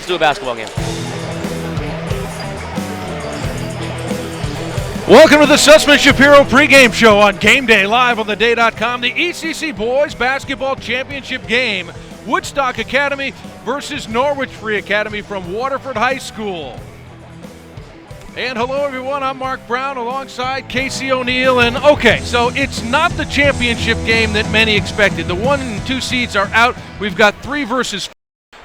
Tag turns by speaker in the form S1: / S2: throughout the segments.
S1: Let's do a basketball game.
S2: Welcome to the Sussman Shapiro pregame show on GameDay, live on theday.com. The ECC Boys Basketball Championship game. Woodstock Academy versus Norwich Free Academy from Waterford High School. And hello everyone, I'm Mark Brown alongside Casey O'Neill. And okay, so it's not the championship game that many expected. The 1 and 2 seeds are out. We've got 3 versus 4.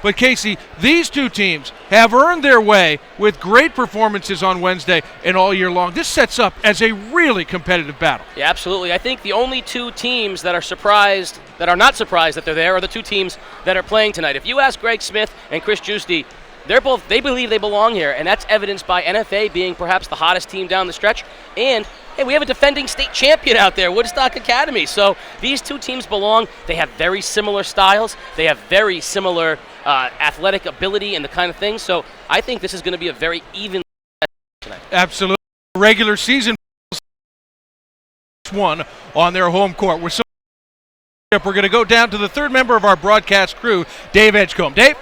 S2: But Casey, these two teams have earned their way with great performances on Wednesday and all year long. This sets up as a really competitive battle.
S1: Yeah, absolutely. I think the only two teams that are not surprised that they're there are the two teams that are playing tonight. If you ask Greg Smith and Chris Giusti, they believe they belong here, and that's evidenced by NFA being perhaps the hottest team down the stretch. And hey, we have a defending state champion out there, Woodstock Academy. So these two teams belong. They have very similar styles. They have very similar athletic ability and the kind of things. So I think this is going to be a very even tonight.
S2: Absolutely. Regular season one on their home court. We're going to go down to the third member of our broadcast crew, Dave Edgecombe. Dave?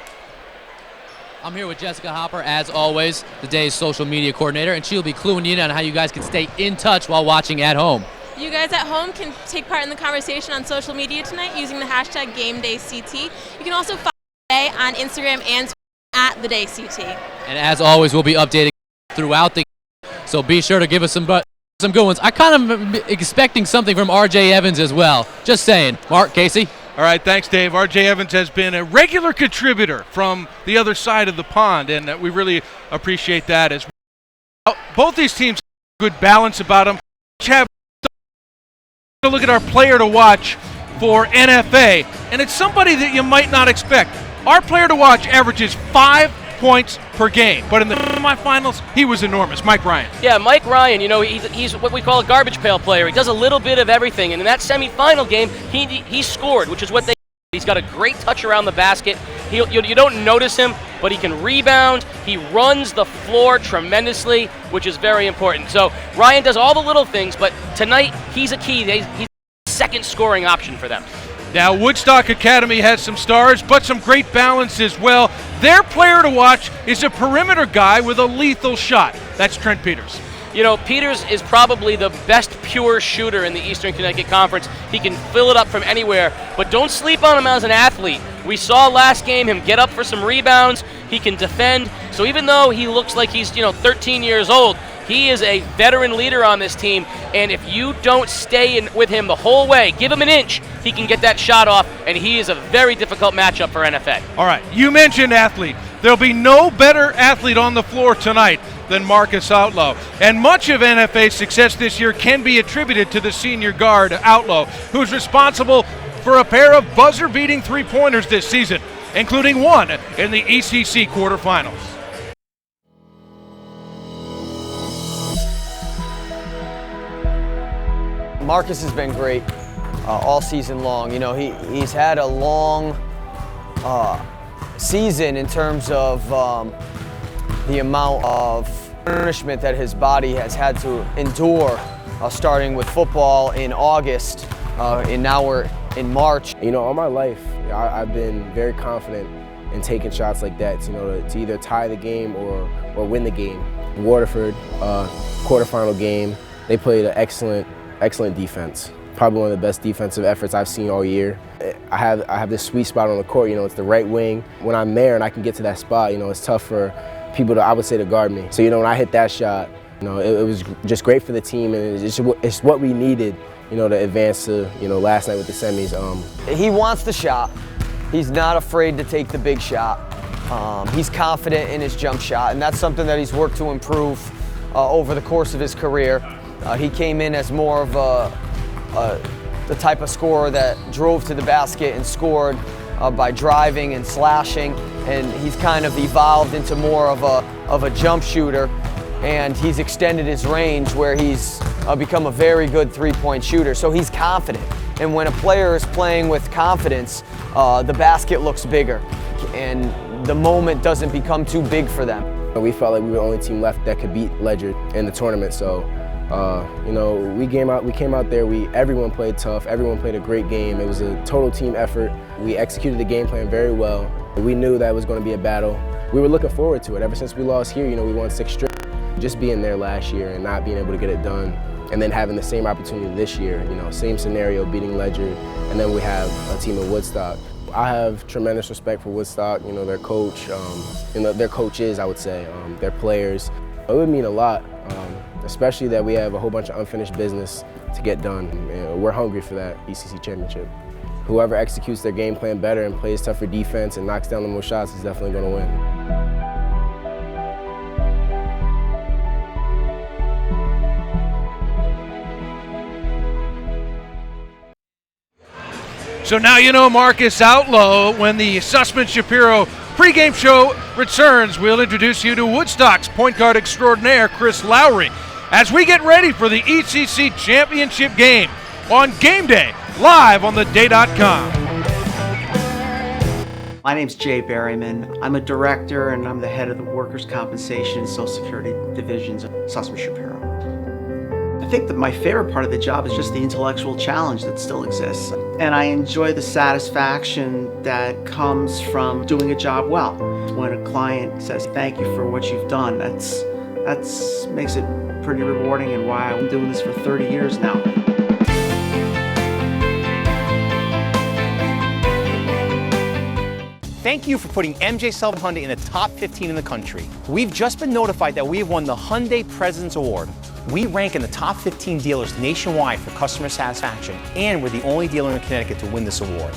S3: I'm here with Jessica Hopper, as always, the day's social media coordinator, and she'll be cluing you in on how you guys can stay in touch while watching at home.
S4: You guys at home can take part in the conversation on social media tonight using the hashtag GameDayCT. You can also follow Day on Instagram and at TheDayCT.
S3: And as always, we'll be updating throughout the game, so be sure to give us some good ones. I kind of am expecting something from R.J. Evans as well. Just saying. Mark, Casey?
S2: All right, thanks, Dave. R.J. Evans has been a regular contributor from the other side of the pond, and we really appreciate that as well. Both these teams have a good balance about them. Have a look at our player to watch for NFA, and it's somebody that you might not expect. Our player to watch averages 5 points per game, but in the semifinals, he was enormous. Mike Ryan.
S1: Yeah, Mike Ryan, you know, he's what we call a garbage pail player. He does a little bit of everything, and in that semifinal game, he scored, which is what they. He's got a great touch around the basket. You don't notice him, but he can rebound. He runs the floor tremendously, which is very important. So Ryan does all the little things, but tonight he's a key. He's a second scoring option for them.
S2: Now, Woodstock Academy has some stars, but some great balance as well. Their player to watch is a perimeter guy with a lethal shot. That's Trent Peters.
S1: You know, Peters is probably the best pure shooter in the Eastern Connecticut Conference. He can fill it up from anywhere, but don't sleep on him as an athlete. We saw last game him get up for some rebounds. He can defend. So even though he looks like he's, 13 years old, he is a veteran leader on this team, and if you don't stay with him the whole way, give him an inch, he can get that shot off, and he is a very difficult matchup for NFA.
S2: All right, you mentioned athlete. There'll be no better athlete on the floor tonight than Marcus Outlaw, and much of NFA's success this year can be attributed to the senior guard, Outlaw, who's responsible for a pair of buzzer-beating three-pointers this season, including one in the ECC quarterfinals.
S5: Marcus has been great all season long. You know, he's had a long season in terms of the amount of punishment that his body has had to endure, starting with football in August, and now we're in March.
S6: You know, all my life, I've been very confident in taking shots like that, to either tie the game or win the game. Waterford, quarterfinal game, they played an excellent defense. Probably one of the best defensive efforts I've seen all year. I have this sweet spot on the court, it's the right wing. When I'm there and I can get to that spot, it's tough for people I would say, to guard me. So, when I hit that shot, it was just great for the team, and it's what we needed, to advance to, last night with the semis.
S5: He wants the shot. He's not afraid to take the big shot. He's confident in his jump shot, and that's something that he's worked to improve over the course of his career. He came in as more of the type of scorer that drove to the basket and scored by driving and slashing, and he's kind of evolved into more of a jump shooter, and he's extended his range where he's become a very good three-point shooter. So he's confident, and when a player is playing with confidence, the basket looks bigger, and the moment doesn't become too big for them.
S6: We felt like we were the only team left that could beat Ledger in the tournament, so You know, we came out there, everyone played tough, everyone played a great game. It was a total team effort. We executed the game plan very well. We knew that it was going to be a battle. We were looking forward to it. Ever since we lost here, you know, we won 6 straight. Just being there last year and not being able to get it done, and then having the same opportunity this year, you know, same scenario, beating Ledger, and then we have a team in Woodstock. I have tremendous respect for Woodstock, you know, their coach, you know, their coaches, I would say, their players. It would mean a lot, especially that we have a whole bunch of unfinished business to get done. You know, we're hungry for that ECC championship. Whoever executes their game plan better and plays tougher defense and knocks down the most shots is definitely going to win.
S2: So now you know Marcus Outlaw. When the Sussman Shapiro pregame show returns, we'll introduce you to Woodstock's point guard extraordinaire, Chris Lowry, as we get ready for the ECC championship game on Game Day, live on theday.com.
S7: My name's Jay Berryman. I'm a director and I'm the head of the Workers' Compensation and Social Security divisions of Sussman Shapiro. I think that my favorite part of the job is just the intellectual challenge that still exists. And I enjoy the satisfaction that comes from doing a job well. When a client says, thank you for what you've done, that's makes it pretty rewarding, and why I'm doing this for 30 years now.
S8: Thank you for putting MJ Sullivan Hyundai in the top 15 in the country. We've just been notified that we have won the Hyundai President's Award. We rank in the top 15 dealers nationwide for customer satisfaction, and we're the only dealer in Connecticut to win this award.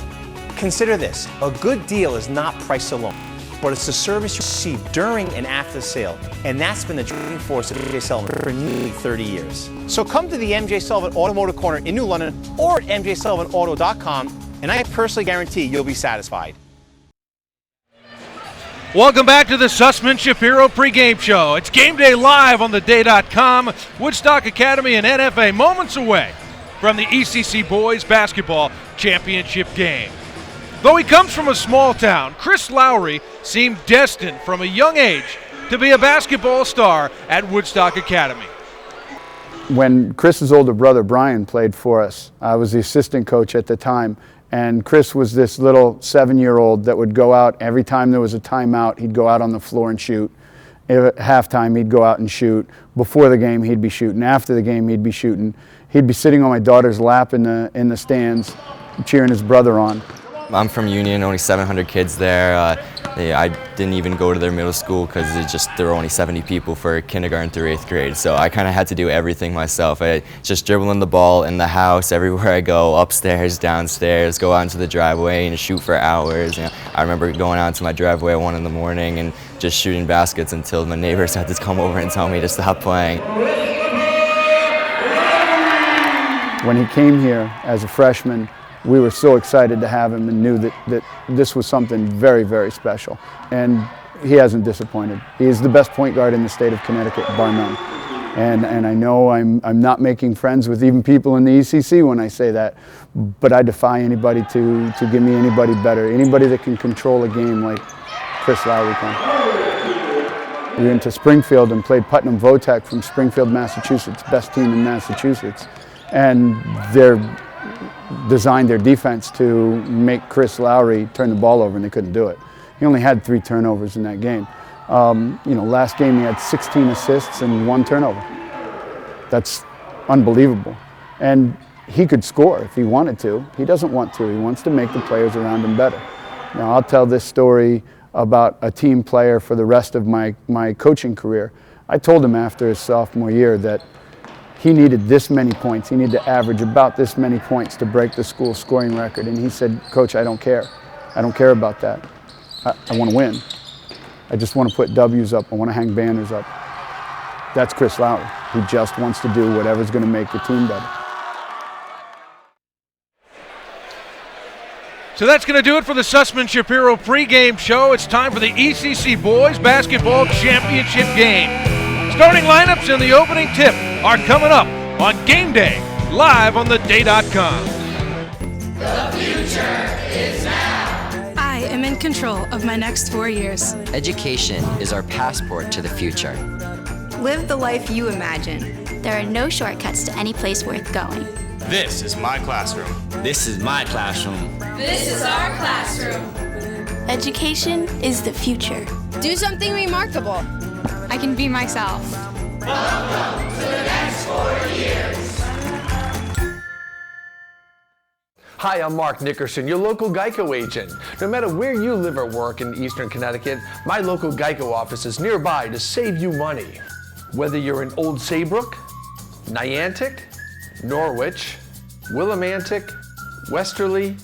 S8: Consider this, a good deal is not price alone, but it's the service you receive during and after the sale, and that's been the driving force of MJ Sullivan for nearly 30 years. So come to the MJ Sullivan Automotive Corner in New London or at mjsullivanauto.com, and I personally guarantee you'll be satisfied.
S2: Welcome back to the Sussman Shapiro pregame show. It's Game Day live on theday.com. Woodstock Academy and NFA moments away from the ECC Boys Basketball Championship game. Though he comes from a small town, Chris Lowry seemed destined from a young age to be a basketball star at Woodstock Academy.
S9: When Chris's older brother Brian played for us, I was the assistant coach at the time. And Chris was this little 7-year-old that would go out every time there was a timeout. He'd go out on the floor and shoot. At halftime, he'd go out and shoot. Before the game, he'd be shooting. After the game, he'd be shooting. He'd be sitting on my daughter's lap in the stands, cheering his brother on.
S10: I'm from Union, only 700 kids there. I didn't even go to their middle school because there were only 70 people for kindergarten through 8th grade. So I kind of had to do everything myself. I just dribbling the ball in the house, everywhere I go, upstairs, downstairs, go out into the driveway and shoot for hours. You know, I remember going out to my driveway at 1 in the morning and just shooting baskets until my neighbors had to come over and tell me to stop playing.
S9: When he came here as a freshman, we were so excited to have him and knew that this was something very, very special. And he hasn't disappointed. He is the best point guard in the state of Connecticut, bar none. And I know I'm not making friends with even people in the ECC when I say that, but I defy anybody to give me anybody better, anybody that can control a game like Chris Lowry can. We went to Springfield and played Putnam Votech from Springfield, Massachusetts, best team in Massachusetts. And they're designed their defense to make Chris Lowry turn the ball over, and they couldn't do it. He only had 3 turnovers in that game. You know, last game he had 16 assists and 1 turnover. That's unbelievable. And he could score if he wanted to. He doesn't want to. He wants to make the players around him better. Now, I'll tell this story about a team player for the rest of my coaching career. I told him after his sophomore year that he needed this many points. He needed to average about this many points to break the school scoring record. And he said, Coach, I don't care. I don't care about that. I want to win. I just want to put W's up. I want to hang banners up. That's Chris Lowry. He just wants to do whatever's going to make the team better.
S2: So that's going to do it for the Sussman Shapiro pregame show. It's time for the ECC Boys Basketball Championship game. Starting lineups and the opening tip are coming up on Game Day, live on theday.com.
S11: The future is now. I am in control of my next 4 years.
S12: Education is our passport to the future.
S13: Live the life you imagine.
S12: There are no shortcuts to any place worth going.
S13: This is my classroom.
S14: This is my classroom.
S11: This is our classroom.
S12: Education is the future.
S11: Do something remarkable. I can be myself.
S15: Welcome to the next 4 years.
S16: Hi, I'm Mark Nickerson, your local Geico agent. No matter where you live or work in Eastern Connecticut, my local Geico office is nearby to save you money. Whether you're in Old Saybrook, Niantic, Norwich, Willimantic, Westerly,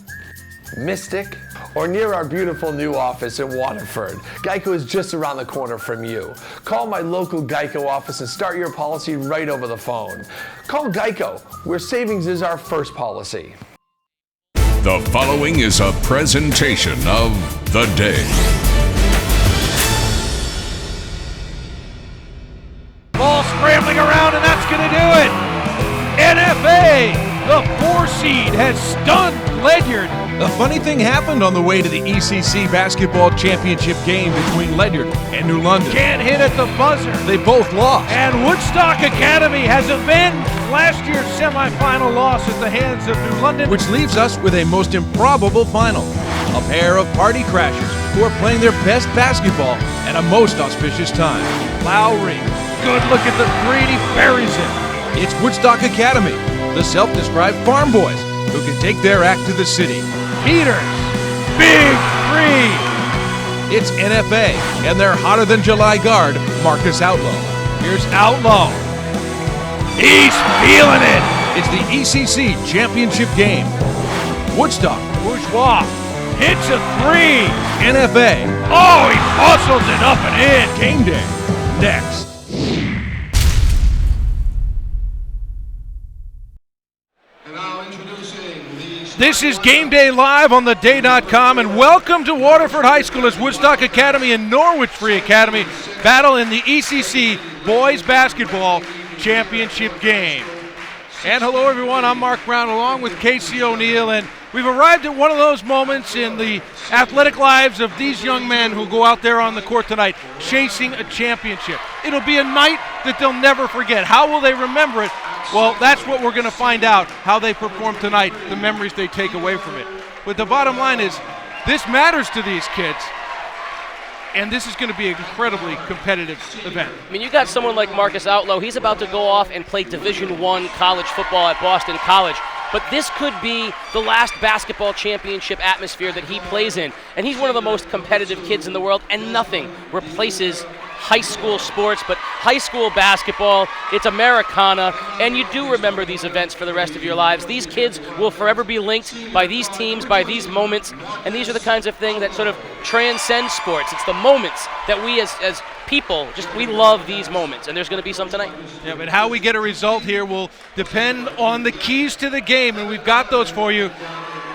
S16: Mystic, or near our beautiful new office in Waterford, Geico is just around the corner from you. Call my local Geico office and start your policy right over the phone. Call Geico, where savings is our first policy.
S17: The following is a presentation of The Day.
S2: Ball scrambling around, and that's going to do it. NFA, the 4 seed, has stunned Ledyard. A funny thing happened on the way to the ECC basketball championship game between Ledyard and New London. Can't hit at the buzzer. They both lost. And Woodstock Academy has avenged last year's semifinal loss at the hands of New London, which leaves us with a most improbable final. A pair of party crashers who are playing their best basketball at a most auspicious time. Lowry, good look at the 3, and he buries it. It's Woodstock Academy, the self-described farm boys who can take their act to the city. Peters, big 3. It's NFA and their hotter-than-July guard, Marcus Outlaw. Here's Outlaw. He's feeling it. It's the ECC championship game. Woodstock, bourgeois, hits a 3. NFA. Oh, he muscles it up and in. Game day next. This is Game Day Live on theday.com, and welcome to Waterford High School as Woodstock Academy and Norwich Free Academy battle in the ECC Boys Basketball Championship game. And hello everyone, I'm Mark Brown along with Casey O'Neill, and we've arrived at one of those moments in the athletic lives of these young men who go out there on the court tonight chasing a championship. It'll be a night that they'll never forget. How will they remember it? Well, that's what we're going to find out, how they perform tonight, the memories they take away from it. But the bottom line is, this matters to these kids, and this is going to be an incredibly competitive event.
S1: I mean, you got someone like Marcus Outlaw. He's about to go off and play Division I college football at Boston College. But this could be the last basketball championship atmosphere that he plays in. And he's one of the most competitive kids in the world, and nothing replaces high school sports, but high school basketball, it's Americana, and you do remember these events for the rest of your lives. These kids will forever be linked by these teams, by these moments, and these are the kinds of things that sort of transcend sports. It's the moments that we as people, we love these moments, and there's going to be some tonight.
S2: Yeah, but how we get a result here will depend on the keys to the game, and we've got those for you,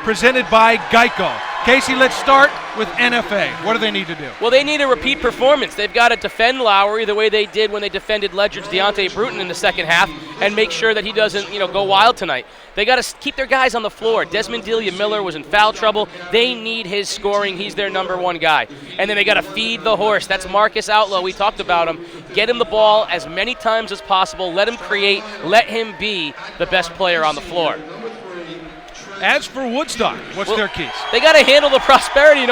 S2: presented by Geico. Casey, let's start with NFA. What do they need to do?
S1: Well, they need a repeat performance. They've got to defend Lowry the way they did when they defended Ledyard's Deontay Bruton in the second half and make sure that he doesn't, go wild tonight. They got to keep their guys on the floor. Desmond Delia Miller was in foul trouble. They need his scoring. He's their number 1 guy. And then they got to feed the horse. That's Marcus Outlaw. We talked about him. Get him the ball as many times as possible. Let him create. Let him be the best player on the floor.
S2: As for Woodstock, what's their keys?
S1: They got to handle the prosperity.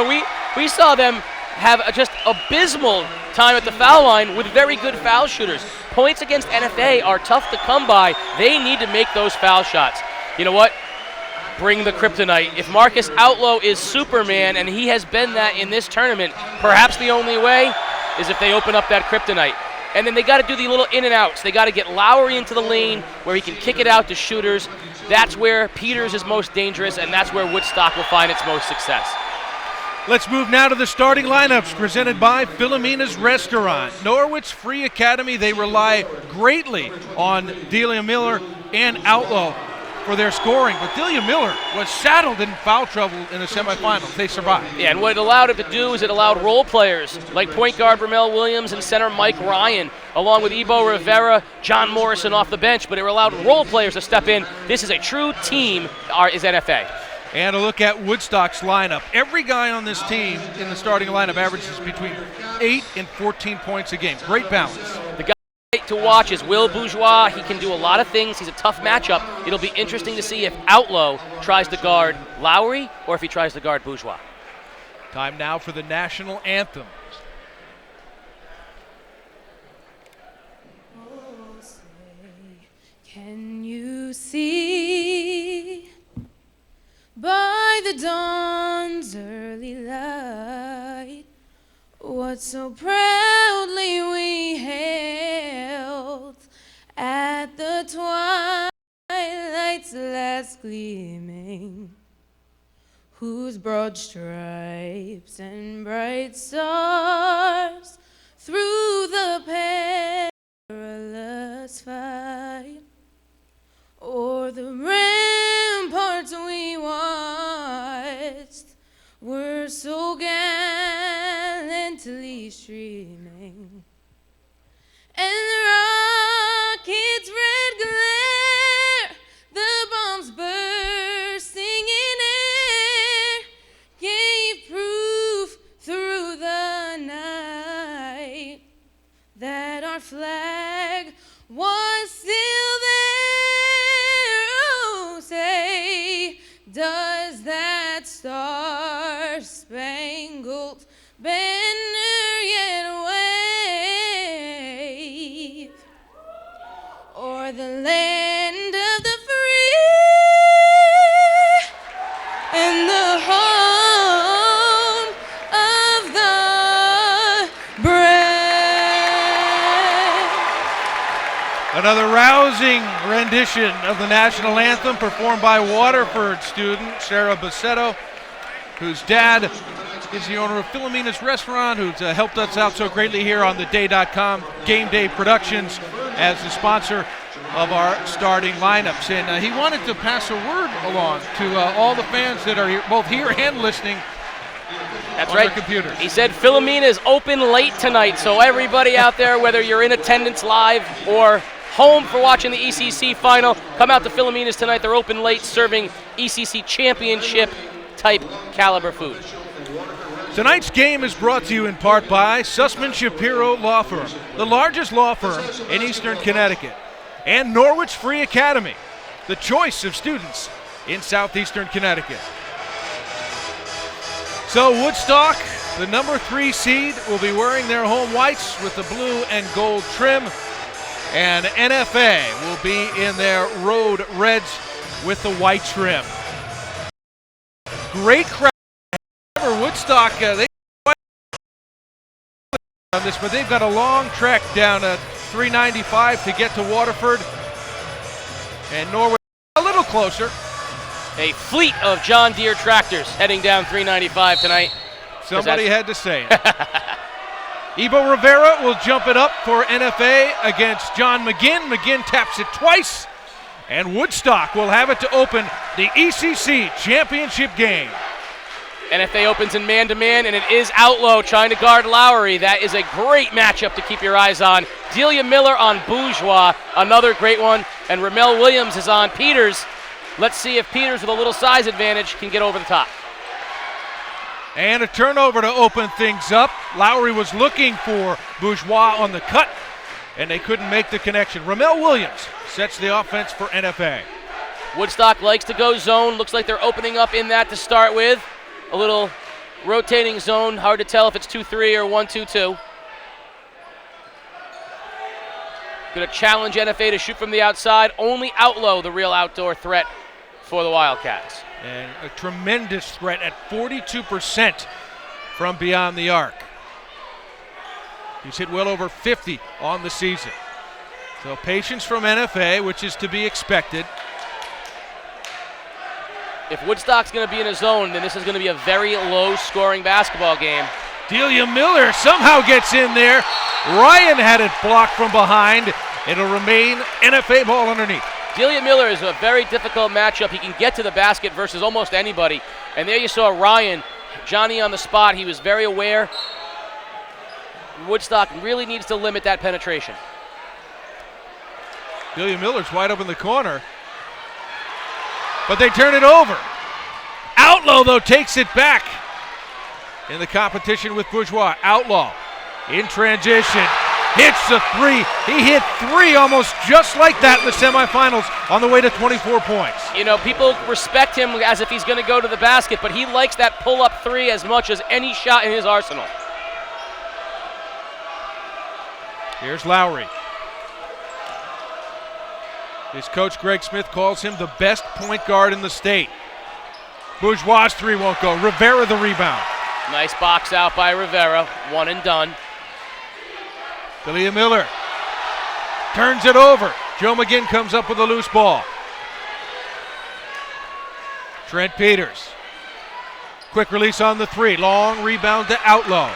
S1: We saw them have a just abysmal time at the foul line with very good foul shooters. Points against NFA are tough to come by. They need to make those foul shots. You know what? Bring the kryptonite. If Marcus Outlaw is Superman, and he has been that in this tournament, perhaps the only way is if they open up that kryptonite. And then they got to do the little in and outs. They got to get Lowry into the lane where he can kick it out to shooters. That's where Peters is most dangerous, and that's where Woodstock will find its most success.
S2: Let's move now to the starting lineups presented by Philomena's Restaurant. Norwich Free Academy, they rely greatly on Delia Miller and Outlaw for their scoring, but Delia Miller was saddled in foul trouble in the semifinals. They survived.
S1: Yeah, and what it allowed it to do is it allowed role players like point guard Ramel Williams and center Mike Ryan, along with Ebo Rivera, John Morrison off the bench, but it allowed role players to step in. This is a true team, is NFA.
S2: And a look at Woodstock's lineup. Every guy on this team in the starting lineup averages between 8 and 14 points a game. Great balance.
S1: The guy tonight to watch is Will Bourgeois. He can do a lot of things. He's a tough matchup. It'll be interesting to see if Outlaw tries to guard Lowry or if he tries to guard Bourgeois.
S2: Time now for the national anthem.
S11: Can you see by the dawn's early light what so proudly we hailed at the twilight's last gleaming, whose broad stripes and bright stars through the perilous fight o'er the ramparts we watched were so gallantly streaming, and the rocket's red glare, the bombs bursting in air, gave proof through the night that our flag was still there. Oh, say, does that star-spangled banner yet wave o'er the land of the free and the home of the brave?
S2: Another rousing rendition of the national anthem performed by Waterford student Sarah Bassetto, whose dad is the owner of Philomena's Restaurant, who's helped us out so greatly here on the Day.com GameDay Productions as the sponsor of our starting lineups. And he wanted to pass a word along to all the fans that are here, both here and listening.
S1: That's
S2: on
S1: right.
S2: Their computers.
S1: He said Philomena is open late tonight, so everybody out there, whether you're in attendance live or home for watching the ECC final, come out to Philomena's tonight. They're open late, serving ECC championship type caliber food.
S2: Tonight's game is brought to you in part by Sussman Shapiro Law Firm, the largest law firm in Eastern Connecticut, and Norwich Free Academy, the choice of students in southeastern Connecticut. So Woodstock, the number 3 seed, will be wearing their home whites with the blue and gold trim, and NFA will be in their road reds with the white trim. Great crowd. Woodstock, they on this, but they've got a long trek down 395 to get to Waterford, and Norwich a little closer.
S1: A fleet of John Deere tractors heading down 395 tonight.
S2: Somebody had to say it. Ibo Rivera will jump it up for NFA against John McGinn. McGinn taps it twice, and Woodstock will have it to open the ECC championship game.
S1: NFA opens in man-to-man, and it is Outlaw trying to guard Lowry. That is a great matchup to keep your eyes on. Delia Miller on Bourgeois, another great one, and Ramel Williams is on Peters. Let's see if Peters, with a little size advantage, can get over the top.
S2: And a turnover to open things up. Lowry was looking for Bourgeois on the cut, and they couldn't make the connection. Ramel Williams sets the offense for NFA.
S1: Woodstock likes to go zone. Looks like they're opening up in that to start with. A little rotating zone. Hard to tell if it's 2-3 or 1-2-2. Going to challenge NFA to shoot from the outside. Only Outlaw, the real outdoor threat for the Wildcats.
S2: And a tremendous threat at 42% from beyond the arc. He's hit well over 50 on the season. So patience from NFA, which is to be expected.
S1: If Woodstock's going to be in a zone, then this is going to be a very low-scoring basketball game.
S2: Delia Miller somehow gets in there. Ryan had it blocked from behind. It'll remain NFA ball underneath.
S1: Delia Miller is a very difficult matchup. He can get to the basket versus almost anybody. And there you saw Ryan, Johnny on the spot. He was very aware. Woodstock really needs to limit that penetration.
S2: Delia Miller's wide open in the corner, but they turn it over. Outlaw, though, takes it back in the competition with Bourgeois. Outlaw in transition. hits the three. He hit three almost just like that in the semifinals on the way to 24 points.
S1: You know, people respect him as if he's going to go to the basket, but he likes that pull-up three as much as any shot in his arsenal.
S2: Here's Lowry. His coach, Greg Smith, calls him the best point guard in the state. Bourgeois' three won't go. Rivera the rebound.
S1: Nice box out by Rivera. One and done.
S2: Delia Miller turns it over. Joe McGinn comes up with a loose ball. Trent Peters. Quick release on the three. Long rebound to Outlaw.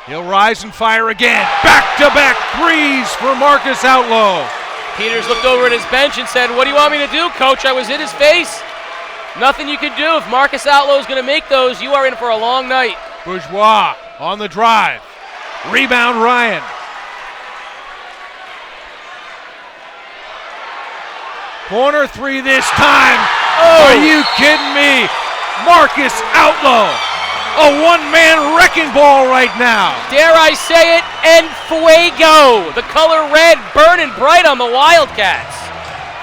S2: He'll rise and fire again. Back-to-back threes for Marcus Outlaw.
S1: Peters looked over at his bench and said, "What do you want me to do, coach? I was in his face." Nothing you can do. If Marcus Outlaw is going to make those, you are in for a long night.
S2: Bourgeois on the drive. Rebound Ryan. Corner three this time. Oh. Are you kidding me? Marcus Outlaw. A one-man wrecking ball right now.
S1: Dare I say it, en fuego. The color red burning bright on the Wildcats.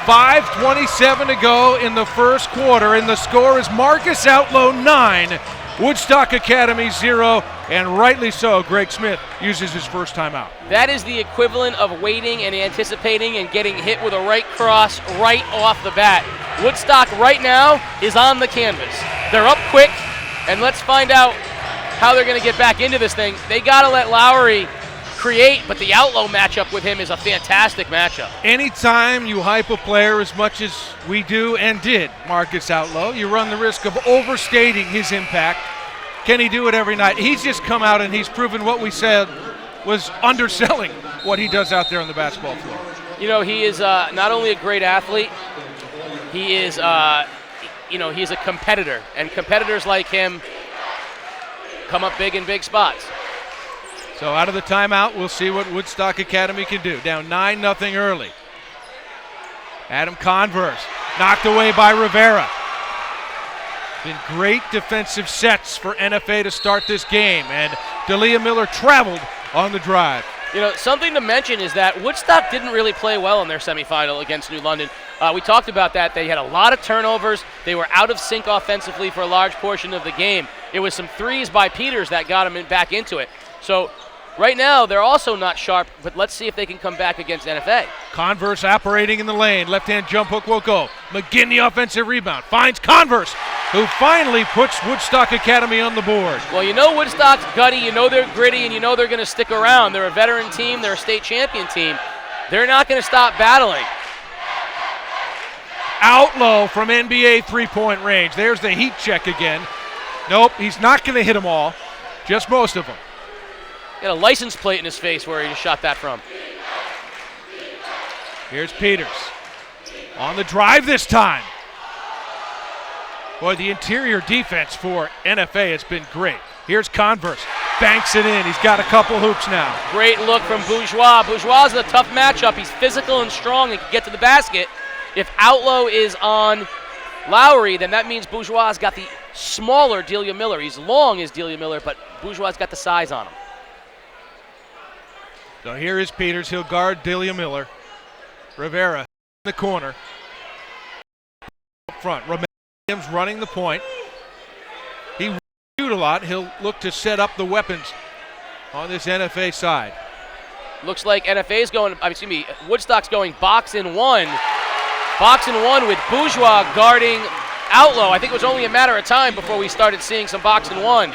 S2: 5:27 to go in the first quarter, and the score is Marcus Outlaw 9, Woodstock Academy 0, and rightly so, Greg Smith uses his first timeout.
S1: That is the equivalent of waiting and anticipating and getting hit with a right cross right off the bat. Woodstock right now is on the canvas. They're up quick, and let's find out how they're going to get back into this thing. They got to let Lowry create, but the Outlaw matchup with him is a fantastic matchup.
S2: Anytime you hype a player as much as we do and did Marcus Outlaw, you run the risk of overstating his impact. Can he do it every night? He's just come out and he's proven what we said was underselling what he does out there on the basketball floor.
S1: You know, he is not only a great athlete, he is, he's a competitor, and competitors like him come up big in big spots.
S2: So out of the timeout, we'll see what Woodstock Academy can do. Down 9-0 early. Adam Converse knocked away by Rivera. Been great defensive sets for NFA to start this game, and Delia Miller traveled on the drive.
S1: You know, something to mention is that Woodstock didn't really play well in their semifinal against New London. We talked about that. They had a lot of turnovers. They were out of sync offensively for a large portion of the game. It was some threes by Peters that got them back into it. So right now, they're also not sharp, but let's see if they can come back against NFA.
S2: Converse operating in the lane. Left-hand jump hook will go. McGinn the offensive rebound. Finds Converse, who finally puts Woodstock Academy on the board.
S1: Well, you know Woodstock's gutty, you know they're gritty, and you know they're going to stick around. They're a veteran team. They're a state champion team. They're not going to stop battling.
S2: Outlaw from NBA three-point range. There's the heat check again. Nope, he's not going to hit them all, just most of them.
S1: Got a license plate in his face where he just shot that from.
S2: Here's Peters. On the drive this time. Boy, the interior defense for NFA has been great. Here's Converse. Banks it in. He's got a couple hoops now.
S1: Great look from Bourgeois. Bourgeois is a tough matchup. He's physical and strong and can get to the basket. If Outlaw is on Lowry, then that means Bourgeois has got the smaller Delia Miller. He's long as Delia Miller, but Bourgeois has got the size on him.
S2: So here is Peters. He'll guard Delia Miller. Rivera in the corner. Up front. Williams running the point. He will shoot a lot. He'll look to set up the weapons on this NFA side.
S1: Looks like NFA's going, Woodstock's going box in one. Box in one with Bourgeois guarding Outlaw. I think it was only a matter of time before we started seeing some box in one.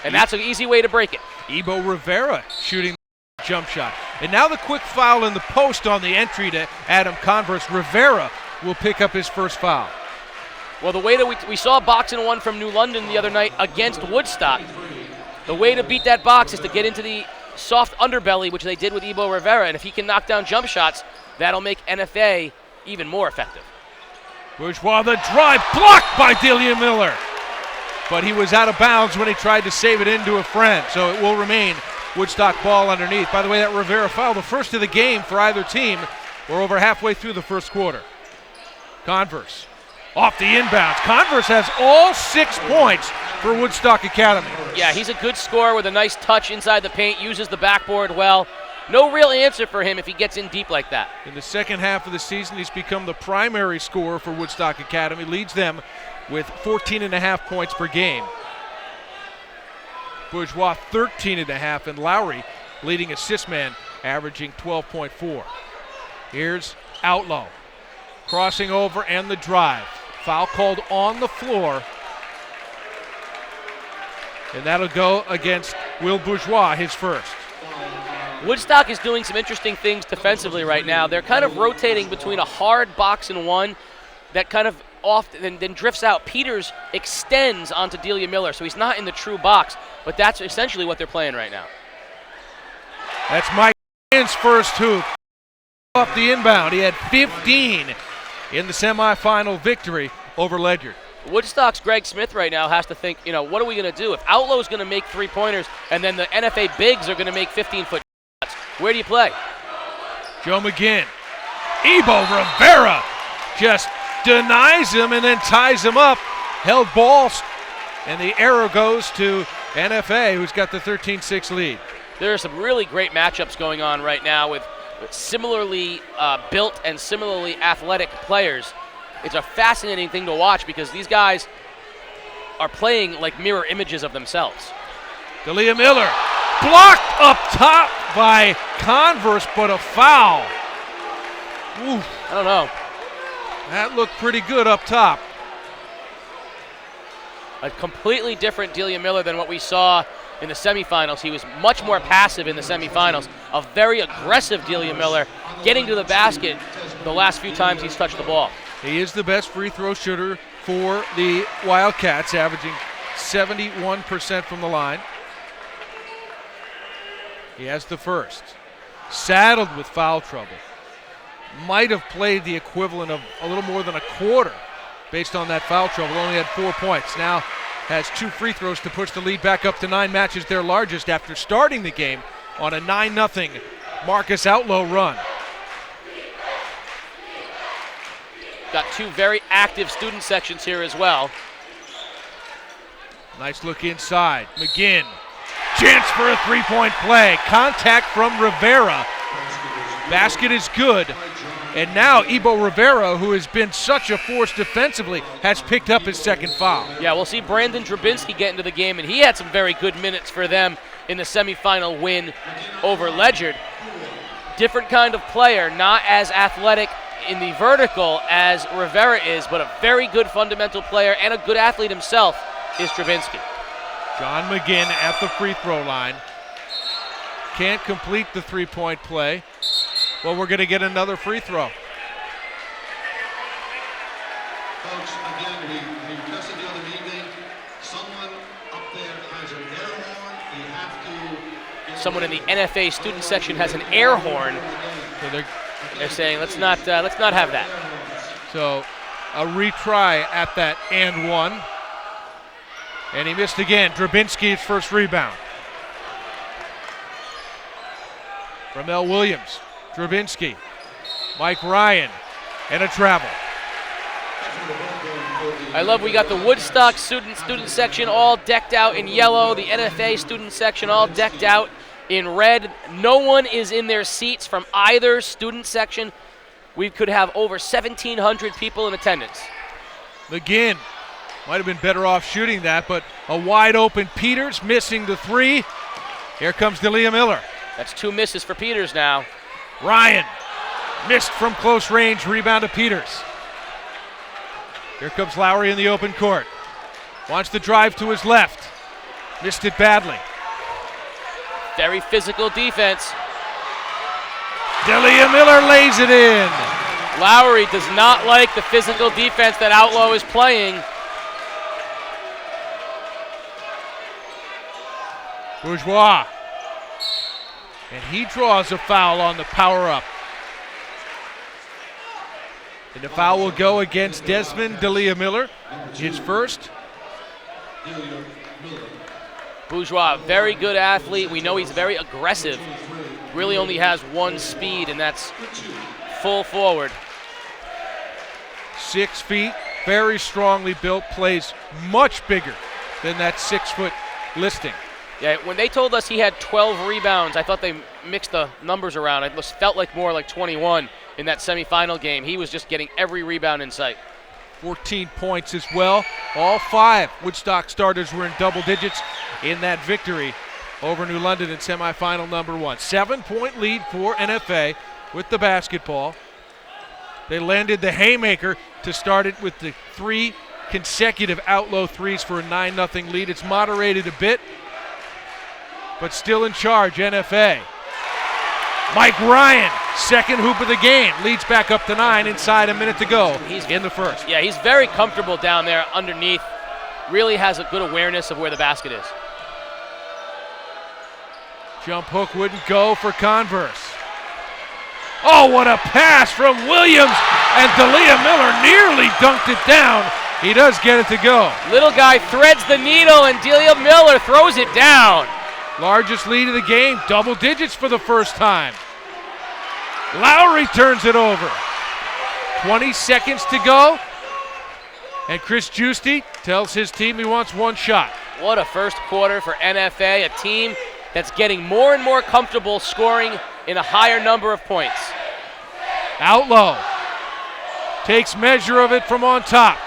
S1: And that's an easy way to break it.
S2: Ebo Rivera shooting the jump shot. And now the quick foul in the post on the entry to Adam Converse. Rivera will pick up his first foul.
S1: Well, the way that we saw box in one from New London the other night against Woodstock, the way to beat that box is to get into the soft underbelly, which they did with Ebo Rivera. And if he can knock down jump shots, that'll make NFA even more effective.
S2: Bourgeois the drive blocked by Delia Miller. But he was out of bounds when he tried to save it into a friend, so it will remain Woodstock ball underneath. By the way, that Rivera foul, the first of the game for either team. We're over halfway through the first quarter. Converse off the inbounds. Converse has all 6 points for Woodstock Academy.
S1: Yeah, he's a good scorer with a nice touch inside the paint, uses the backboard well. No real answer for him if he gets in deep like that.
S2: In the second half of the season, he's become the primary scorer for Woodstock Academy, leads them with 14.5 points per game. Bourgeois 13.5, and Lowry leading assist man, averaging 12.4. Here's Outlaw, crossing over and the drive. Foul called on the floor. And that'll go against Will Bourgeois, his first.
S1: Woodstock is doing some interesting things defensively right now. They're kind of rotating between a hard box and one that kind of often then drifts out. Peters extends onto Delia Miller, so he's not in the true box, but that's essentially what they're playing right now.
S2: That's Mike Ryan's first hoop. Off the inbound, he had 15 in the semifinal victory over Ledyard.
S1: Woodstock's Greg Smith right now has to think, what are we going to do? If Outlaw's going to make three-pointers and then the NFA bigs are going to make 15-foot shots, where do you play?
S2: Joe McGinn. Ebo Rivera just denies him and then ties him up. Held balls, and the arrow goes to NFA, who's got the 13-6 lead.
S1: There are some really great matchups going on right now with similarly built and similarly athletic players. It's a fascinating thing to watch because these guys are playing like mirror images of themselves.
S2: Delia Miller blocked up top by Converse, but a foul. Oof.
S1: I don't know.
S2: That looked pretty good up top.
S1: A completely different Delia Miller than what we saw in the semifinals. He was much more passive in the semifinals. A very aggressive Delia Miller, getting to the basket the last few times he's touched the ball.
S2: He is the best free throw shooter for the Wildcats, averaging 71% from the line. He has the first. Saddled with foul trouble. Might have played the equivalent of a little more than a quarter based on that foul trouble. Only had 4 points. Now has 2 free throws to push the lead back up to 9, matches their largest after starting the game on a 9-0 Marcus Outlaw run.
S1: Got 2 very active student sections here as well.
S2: Nice look inside. McGinn. Chance for a three-point play. Contact from Rivera. Basket is good. And now Ebo Rivera, who has been such a force defensively, has picked up his second foul.
S1: Yeah, we'll see Brandon Drabinski get into the game, and he had some very good minutes for them in the semifinal win over Ledyard. Different kind of player, not as athletic in the vertical as Rivera is, but a very good fundamental player and a good athlete himself is Drabinski.
S2: John McGinn at the free throw line. Can't complete the three-point play. Well, we're going to get another free throw.
S18: Folks, again, we tested the other evening. Someone up there has an air horn. You have to...
S1: Someone in the NFA student section has an air horn.
S2: So
S1: they're saying, let's not have that.
S2: So a retry at that and one. And he missed again. Drabinski's first rebound. Ramel Williams, Drabinski, Mike Ryan, and a travel.
S1: I love we got the Woodstock student section all decked out in yellow, the NFA student section all decked out in red. No one is in their seats from either student section. We could have over 1,700 people in attendance.
S2: McGinn might have been better off shooting that, but a wide open Peters missing the three. Here comes Delia Miller.
S1: That's 2 misses for Peters now.
S2: Ryan missed from close range, rebound to Peters. Here comes Lowry in the open court. Wants to drive to his left. Missed it badly.
S1: Very physical defense.
S2: Delia Miller lays it in.
S1: Lowry does not like the physical defense that Outlaw is playing.
S2: Bourgeois. And he draws a foul on the power-up. And the foul will go against Desmond Delia Miller, his first.
S1: Bourgeois, very good athlete. We know he's very aggressive. Really only has one speed, and that's full forward.
S2: 6 feet, very strongly built, plays much bigger than that 6-foot listing.
S1: Yeah, when they told us he had 12 rebounds, I thought they mixed the numbers around. It felt like more like 21 in that semifinal game. He was just getting every rebound in sight.
S2: 14 points as well. All 5 Woodstock starters were in double digits in that victory over New London in semifinal number 1. 7-point lead for NFA with the basketball. They landed the haymaker to start it with the 3 consecutive outlow threes for a 9-0 lead. It's moderated a bit, but still in charge, NFA. Mike Ryan, second hoop of the game, leads back up to 9 inside a minute to go in the first.
S1: Yeah, he's very comfortable down there underneath. Really has a good awareness of where the basket is.
S2: Jump hook wouldn't go for Converse. Oh, what a pass from Williams, and D'Elia Miller nearly dunked it down. He does get it to go.
S1: Little guy threads the needle, and D'Elia Miller throws it down.
S2: Largest lead of the game, double digits for the first time. Lowry turns it over. 20 seconds to go, and Chris Giusti tells his team he wants 1 shot.
S1: What a first quarter for NFA, a team that's getting more and more comfortable scoring in a higher number of points.
S2: Outlaw takes measure of it from on top.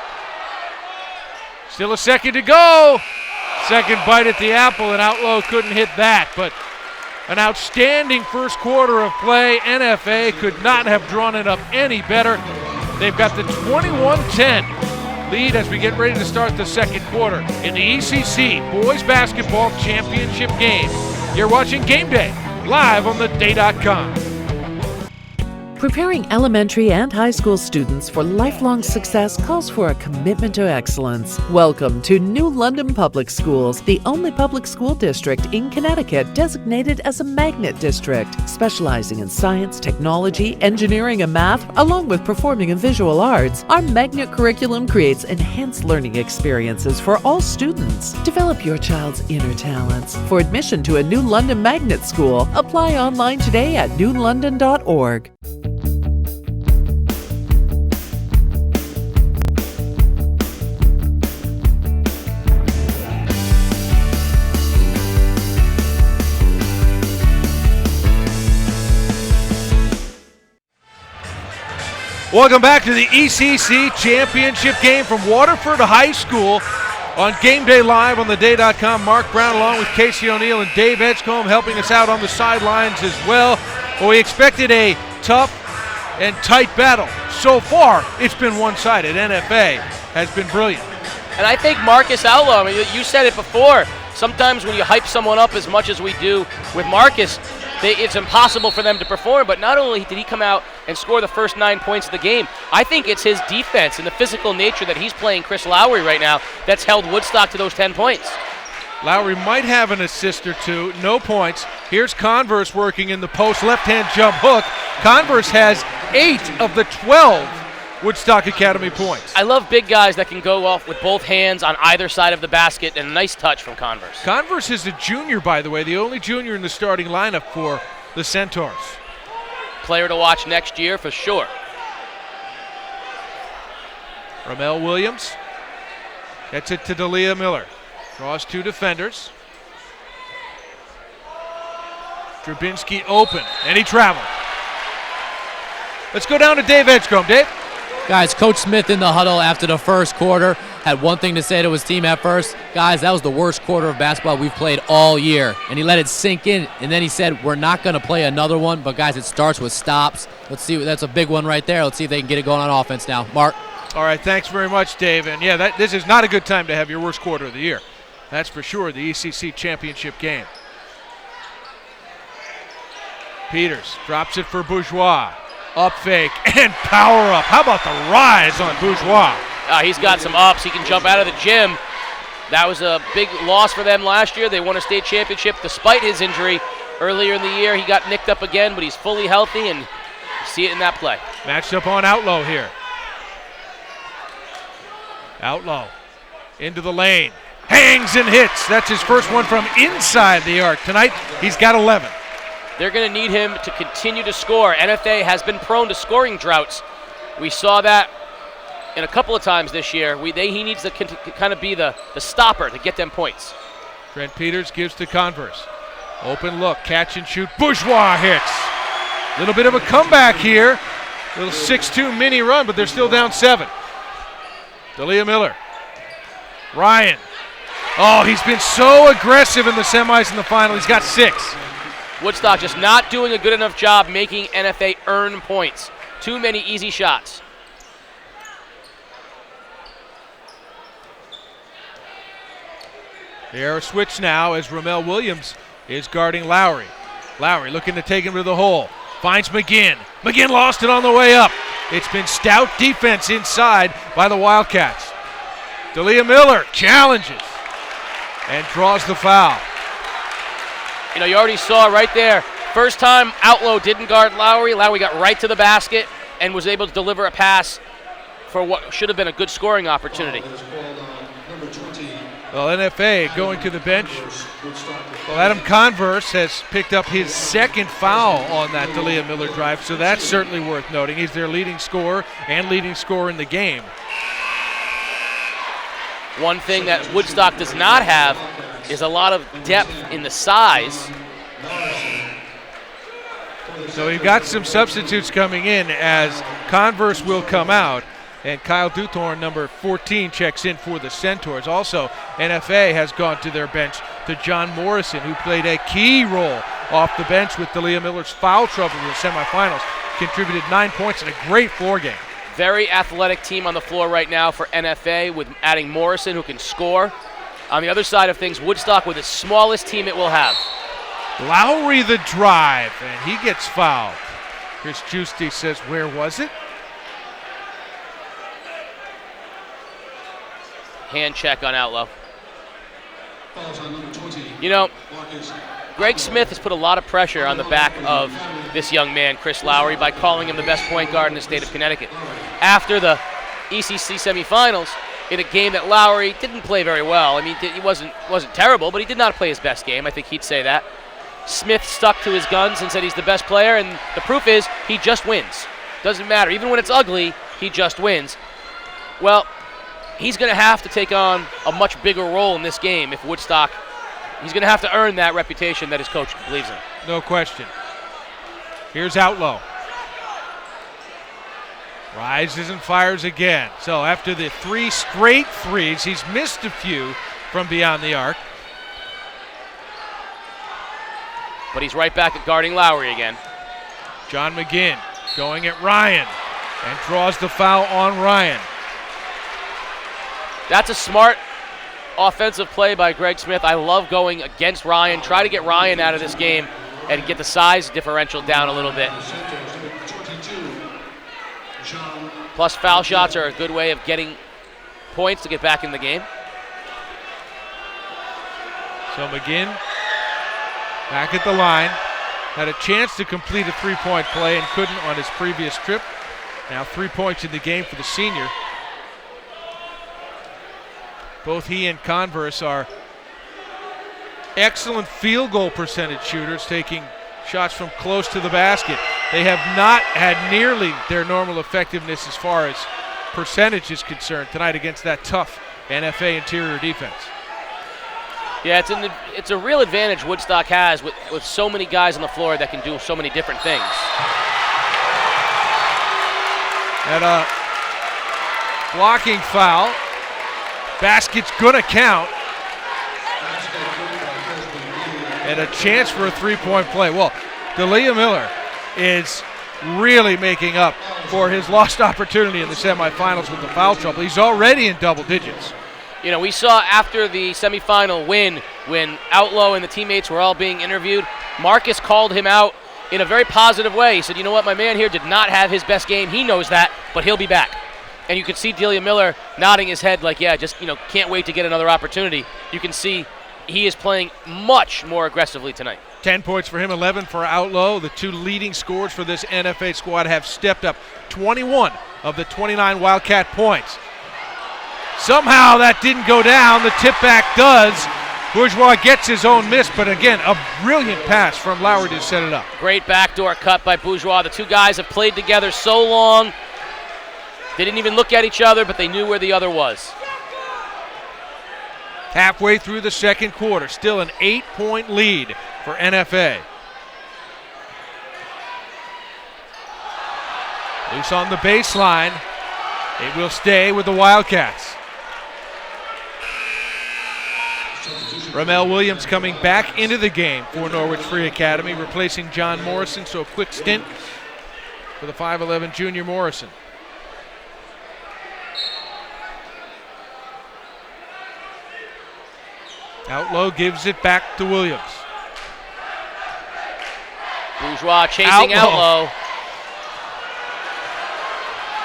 S2: Still a second to go. Second bite at the apple, and Outlaw couldn't hit that, but an outstanding first quarter of play. NFA could not have drawn it up any better. They've got the 21-10 lead as we get ready to start the second quarter in the ECC Boys Basketball Championship game. You're watching Game Day live on theday.com.
S19: Preparing elementary and high school students for lifelong success calls for a commitment to excellence. Welcome to New London Public Schools, the only public school district in Connecticut designated as a magnet district, specializing in science, technology, engineering, and math, along with performing and visual arts. Our magnet curriculum creates enhanced learning experiences for all students. Develop your child's inner talents. For admission to a New London Magnet School, apply online today at newlondon.org.
S2: Welcome back to the ECC Championship game from Waterford High School on Game Day Live on theday.com. Mark Brown along with Casey O'Neill and Dave Edgecombe helping us out on the sidelines as well. Well, we expected a tough and tight battle. So far, it's been one-sided. NFA has been brilliant.
S1: And I think Marcus Outlaw, I mean, you said it before, sometimes when you hype someone up as much as we do with Marcus, it's impossible for them to perform. But not only did he come out and score the first 9 points of the game, I think it's his defense and the physical nature that he's playing Chris Lowry right now that's held Woodstock to those 10 points.
S2: Lowry might have an assist or two, no points. Here's Converse working in the post, left-hand jump hook. Converse has 8 of the 12 Woodstock Academy points.
S1: I love big guys that can go off with both hands on either side of the basket, and a nice touch from Converse.
S2: Converse is a junior, by the way, the only junior in the starting lineup for the Centaurs.
S1: Player to watch next year for sure.
S2: Ramel Williams gets it to D'Elia Miller. Draws 2 defenders. Drabinski open, and he traveled. Let's go down to Dave Edgecombe. Dave?
S3: Guys, Coach Smith in the huddle after the first quarter had one thing to say to his team at first. Guys, that was the worst quarter of basketball we've played all year. And he let it sink in, and then he said, we're not going to play another one, but guys, it starts with stops. Let's see, that's a big one right there. Let's see if they can get it going on offense now. Mark?
S2: All right, thanks very much, Dave. And yeah, this is not a good time to have your worst quarter of the year. That's for sure, the ECC Championship game. Peters drops it for Bourgeois. Up fake and power up. How about the rise on Bourgeois?
S1: He's got some ups. He can jump out of the gym. That was a big loss for them last year. They won a state championship despite his injury. Earlier in the year, he got nicked up again, but he's fully healthy, and you see it in that play.
S2: Matched up on Outlaw here. Outlaw into the lane. Hangs and hits. That's his first one from inside the arc. Tonight, he's got 11.
S1: They're going to need him to continue to score. NFA has been prone to scoring droughts. We saw that in a couple of times this year. He needs to kind of be the stopper to get them points.
S2: Trent Peters gives to Converse. Open look, catch and shoot. Bourgeois hits. Little bit of a comeback here. Little 6-2 mini run, but they're still down 7. D'Elia Miller. Ryan. Oh, he's been so aggressive in the semis and the final. He's got 6.
S1: Woodstock just not doing a good enough job making NFA earn points. Too many easy shots.
S2: They are switched now as Ramel Williams is guarding Lowry. Lowry looking to take him to the hole. Finds McGinn. McGinn lost it on the way up. It's been stout defense inside by the Wildcats. D'Elia Miller challenges and draws the foul.
S1: You know, you already saw right there, first time Outlaw didn't guard Lowry. Lowry got right to the basket and was able to deliver a pass for what should have been a good scoring opportunity.
S2: Well, NFA going to the bench. Well, Adam Converse has picked up his second foul on that D'Elia Miller drive, so that's certainly worth noting. He's their leading scorer and leading scorer in the game.
S1: One thing that Woodstock does not have is a lot of depth in the size.
S2: So we've got some substitutes coming in as Converse will come out. And Kyle Duthorn, number 14, checks in for the Centaurs. Also, NFA has gone to their bench to John Morrison, who played a key role off the bench with D'Elia Miller's foul trouble in the semifinals. Contributed 9 points in a great floor game.
S1: Very athletic team on the floor right now for NFA, with adding Morrison, who can score. On the other side of things, Woodstock with the smallest team it will have.
S2: Lowry the drive, and he gets fouled. Chris Giusti says, where was it?
S1: Hand check on Outlaw. You know, Greg Smith has put a lot of pressure on the back of this young man, Chris Lowry, by calling him the best point guard in the state of Connecticut. After the ECC semifinals, in a game that Lowry didn't play very well. I mean, he wasn't terrible, but he did not play his best game. I think he'd say that. Smith stuck to his guns and said he's the best player, and the proof is he just wins. Doesn't matter. Even when it's ugly, he just wins. Well, he's going to have to take on a much bigger role in this game if Woodstock, he's going to have to earn that reputation that his coach believes in.
S2: No question. Here's Outlaw. Rises and fires again. So after the 3 straight threes, he's missed a few from beyond the arc.
S1: But he's right back at guarding Lowry again.
S2: John McGinn going at Ryan and draws the foul on Ryan.
S1: That's a smart offensive play by Greg Smith. I love going against Ryan. Try to get Ryan out of this game and get the size differential down a little bit. Plus, foul shots are a good way of getting points to get back in the game.
S2: So McGinn back at the line. Had a chance to complete a three-point play and couldn't on his previous trip. Now 3 points in the game for the senior. Both he and Converse are excellent field goal percentage shooters, taking shots from close to the basket. They have not had nearly their normal effectiveness as far as percentage is concerned tonight against that tough NFA interior defense.
S1: Yeah, it's a real advantage Woodstock has with so many guys on the floor that can do so many different things.
S2: And a blocking foul. Basket's gonna count. And a chance for a three-point play. Well, D'Elia Miller is really making up for his lost opportunity in the semifinals with the foul trouble. He's already in double digits.
S1: You know, we saw after the semifinal win, when Outlaw and the teammates were all being interviewed, Marcus called him out in a very positive way. He said, you know what, my man here did not have his best game. He knows that, but he'll be back. And you could see D'Elia Miller nodding his head like, yeah, just, can't wait to get another opportunity. You can see he is playing much more aggressively tonight.
S2: 10 points for him, 11 for Outlaw. The two leading scorers for this NFA squad have stepped up. 21 of the 29 Wildcat points. Somehow that didn't go down. The tip back does. Bourgeois gets his own miss, but again, a brilliant pass from Lowry to set it up.
S1: Great backdoor cut by Bourgeois. The two guys have played together so long. They didn't even look at each other, but they knew where the other was.
S2: Halfway through the second quarter, still an 8-point lead for NFA. Loose on the baseline. It will stay with the Wildcats. Ramel Williams coming back into the game for Norwich Free Academy, replacing John Morrison, so a quick stint for the 5'11 junior Morrison. Outlaw gives it back to Williams.
S1: Bourgeois chasing Outlaw.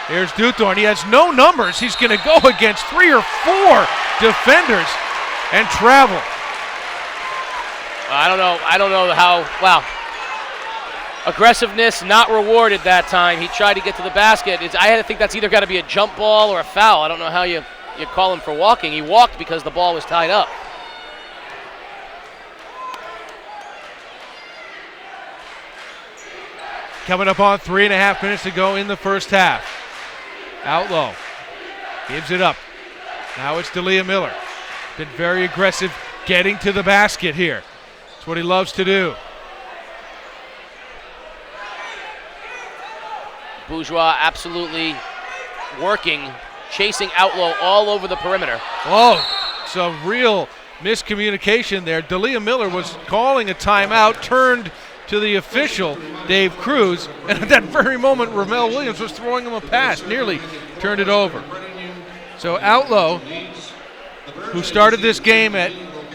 S2: Here's Duthorn. He has no numbers. He's going to go against 3 or 4 defenders and travel.
S1: I don't know how, wow. Aggressiveness not rewarded that time. He tried to get to the basket. I had to think that's either got to be a jump ball or a foul. I don't know how you call him for walking. He walked because the ball was tied up.
S2: Coming up on 3.5 minutes to go in the first half. Outlaw gives it up. Now it's D'Elia Miller. Been very aggressive getting to the basket here. That's what he loves to do.
S1: Bourgeois absolutely working, chasing Outlaw all over the perimeter.
S2: Oh, it's a real miscommunication there. D'Elia Miller was calling a timeout, turned to the official, Dave Cruz, and at that very moment, Ramel Williams was throwing him a pass, nearly turned it over. So Outlaw, who started this game at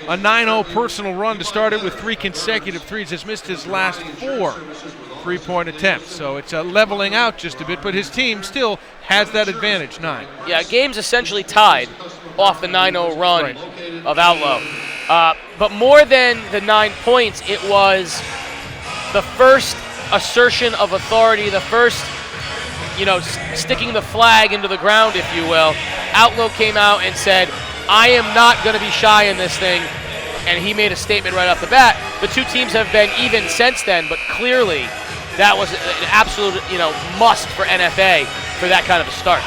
S2: a 9-0 personal run to start it with 3 consecutive threes, has missed his last 4 3-point attempts. So it's leveling out just a bit, but his team still has that advantage, 9.
S1: Yeah, game's essentially tied off the 9-0 run of Outlaw. But more than the 9 points, it was the first assertion of authority, the first, sticking the flag into the ground, if you will. Outlaw came out and said, I am not going to be shy in this thing, and he made a statement right off the bat. The two teams have been even since then, but clearly that was an absolute, must for NFA for that kind of a start.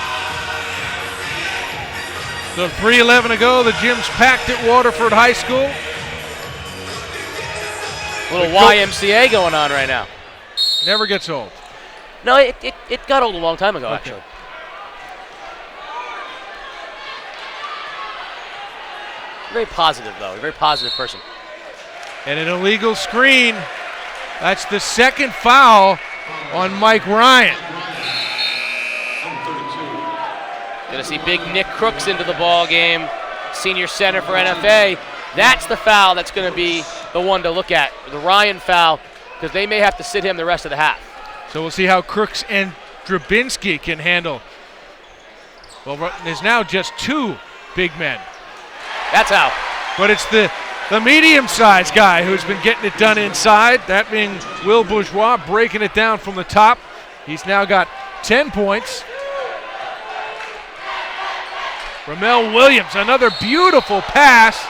S2: So 3:11 to go, the gym's packed at Waterford High School.
S1: A little YMCA going on right now.
S2: Never gets old.
S1: No, it got old a long time ago, actually. Very positive, though. A very positive person.
S2: And an illegal screen. That's the second foul on Mike Ryan.
S1: Going to see big Nick Crooks into the ball game. Senior center for NFA. That's the foul that's going to be the one to look at, the Ryan foul, because they may have to sit him the rest of the half.
S2: So we'll see how Crooks and Drabinski can handle. Well, there's now just 2 big men.
S1: That's how.
S2: But it's the medium-sized guy who's been getting it done inside, that being Will Bourgeois, breaking it down from the top. He's now got 10 points. Ramel Williams, another beautiful pass.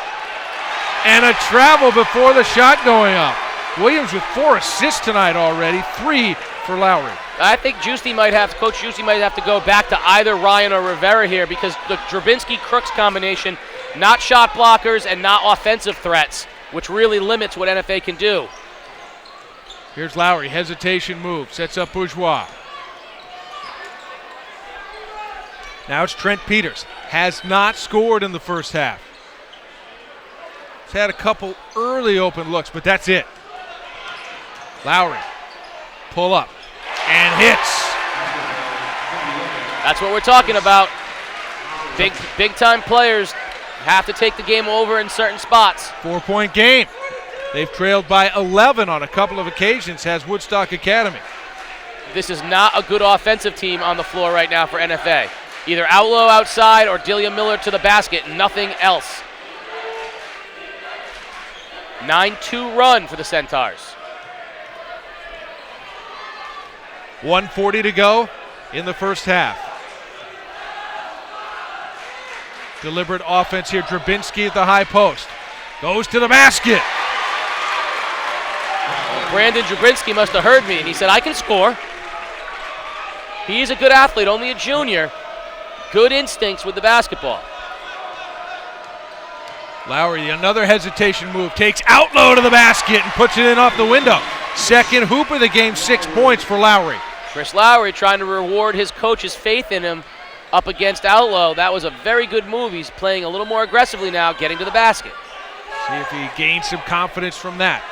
S2: And a travel before the shot going up. Williams with 4 assists tonight already, 3 for Lowry.
S1: I think Coach Juicy might have to go back to either Ryan or Rivera here, because the Drabinski-Crooks combination, not shot blockers and not offensive threats, which really limits what NFA can do.
S2: Here's Lowry, hesitation move, sets up Bourgeois. Now it's Trent Peters, has not scored in the first half. He's had a couple early open looks, but that's it. Lowry, pull up, and hits.
S1: That's what we're talking about. Big time players have to take the game over in certain spots.
S2: 4-point game. They've trailed by 11 on a couple of occasions, has Woodstock Academy.
S1: This is not a good offensive team on the floor right now for NFA. Either Outlaw outside or D'Elia Miller to the basket, nothing else. 9-2 run for the Centaurs.
S2: 1:40 to go in the first half. Deliberate offense here. Drabinski at the high post. Goes to the basket.
S1: Well, Brandon Drabinski must have heard me, and he said, I can score. He's a good athlete, only a junior, good instincts with the basketball.
S2: Lowry, another hesitation move, takes out low to the basket and puts it in off the window. Second hoop of the game, 6 points for Lowry.
S1: Chris Lowry trying to reward his coach's faith in him up against Outlow. That was a very good move. He's playing a little more aggressively now, getting to the basket.
S2: See if he gains some confidence from that.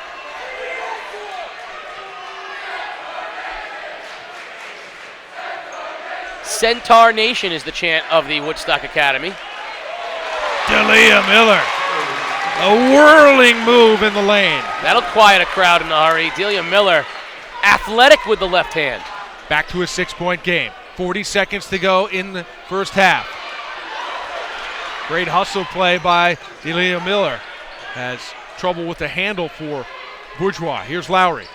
S1: Centaur Nation is the chant of the Woodstock Academy.
S2: Delia Miller, a whirling move in the lane.
S1: That'll quiet a crowd in a hurry. Delia Miller, athletic with the left hand.
S2: Back to a 6-point game. 40 seconds to go in the first half. Great hustle play by Delia Miller. Has trouble with the handle for Bourgeois. Here's Lowry.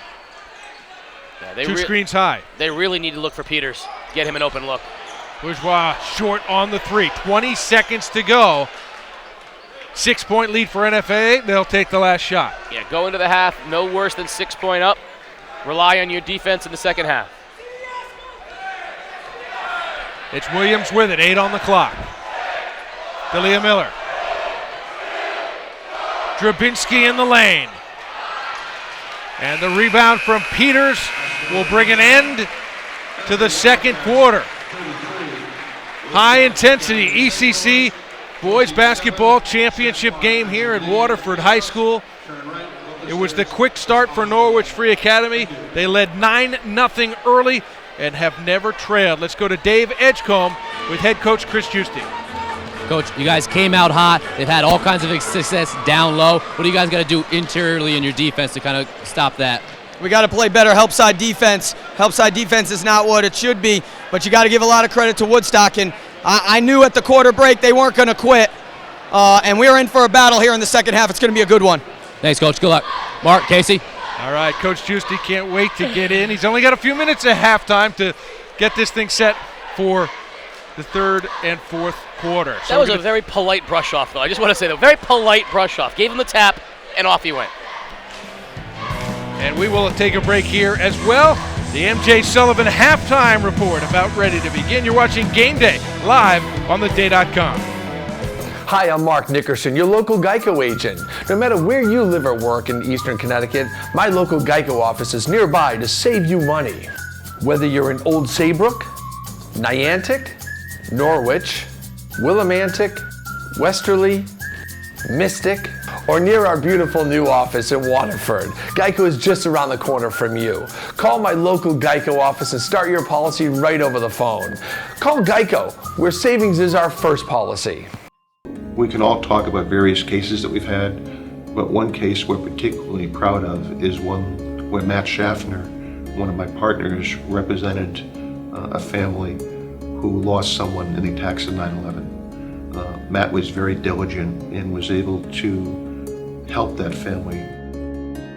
S1: Yeah,
S2: Two screens high.
S1: They really need to look for Peters. Get him an open look.
S2: Bourgeois short on the three. 20 seconds to go. 6-point lead for NFA. They'll take the last shot.
S1: Yeah, go into the half. No worse than 6-point up. Rely on your defense in the second half.
S2: It's Williams with it. 8 on the clock. Delia Miller. Drabinski in the lane. And the rebound from Peters will bring an end to the second quarter. High intensity ECC boys basketball championship game here at Waterford High School. It was the quick start for Norwich Free Academy. They led 9-0 early and have never trailed. Let's go to Dave Edgecombe with head coach Chris Giusti.
S3: Coach, you guys came out hot. They've had all kinds of success down low. What do you guys got to do interiorly in your defense to kind of stop that?
S5: We got to play better help side defense. Help side defense is not what it should be, but you got to give a lot of credit to Woodstock. And I knew at the quarter break they weren't going to quit, and we're in for a battle here in the second half. It's going to be a good one.
S3: Thanks, Coach. Good luck. Mark, Casey.
S2: All right, Coach Giusti can't wait to get in. He's only got a few minutes at halftime to get this thing set for the third and fourth quarter.
S1: That was a very polite brush off, though. I just want to say that. Very polite brush off. Gave him the tap, and off he went.
S2: And we will take a break here as well. The MJ Sullivan halftime report about ready to begin. You're watching Game Day live on theday.com.
S16: Hi, I'm Mark Nickerson, your local Geico agent. No matter where you live or work in Eastern Connecticut, my local Geico office is nearby to save you money. Whether you're in Old Saybrook, Niantic, Norwich, Willimantic, Westerly, Mystic, or near our beautiful new office in Waterford, Geico is just around the corner from you. Call my local Geico office and start your policy right over the phone. Call Geico, where savings is our first policy.
S20: We can all talk about various cases that we've had, but one case we're particularly proud of is one where Matt Schaffner, one of my partners, represented a family who lost someone in the attacks of 9/11. Matt was very diligent and was able to help that family.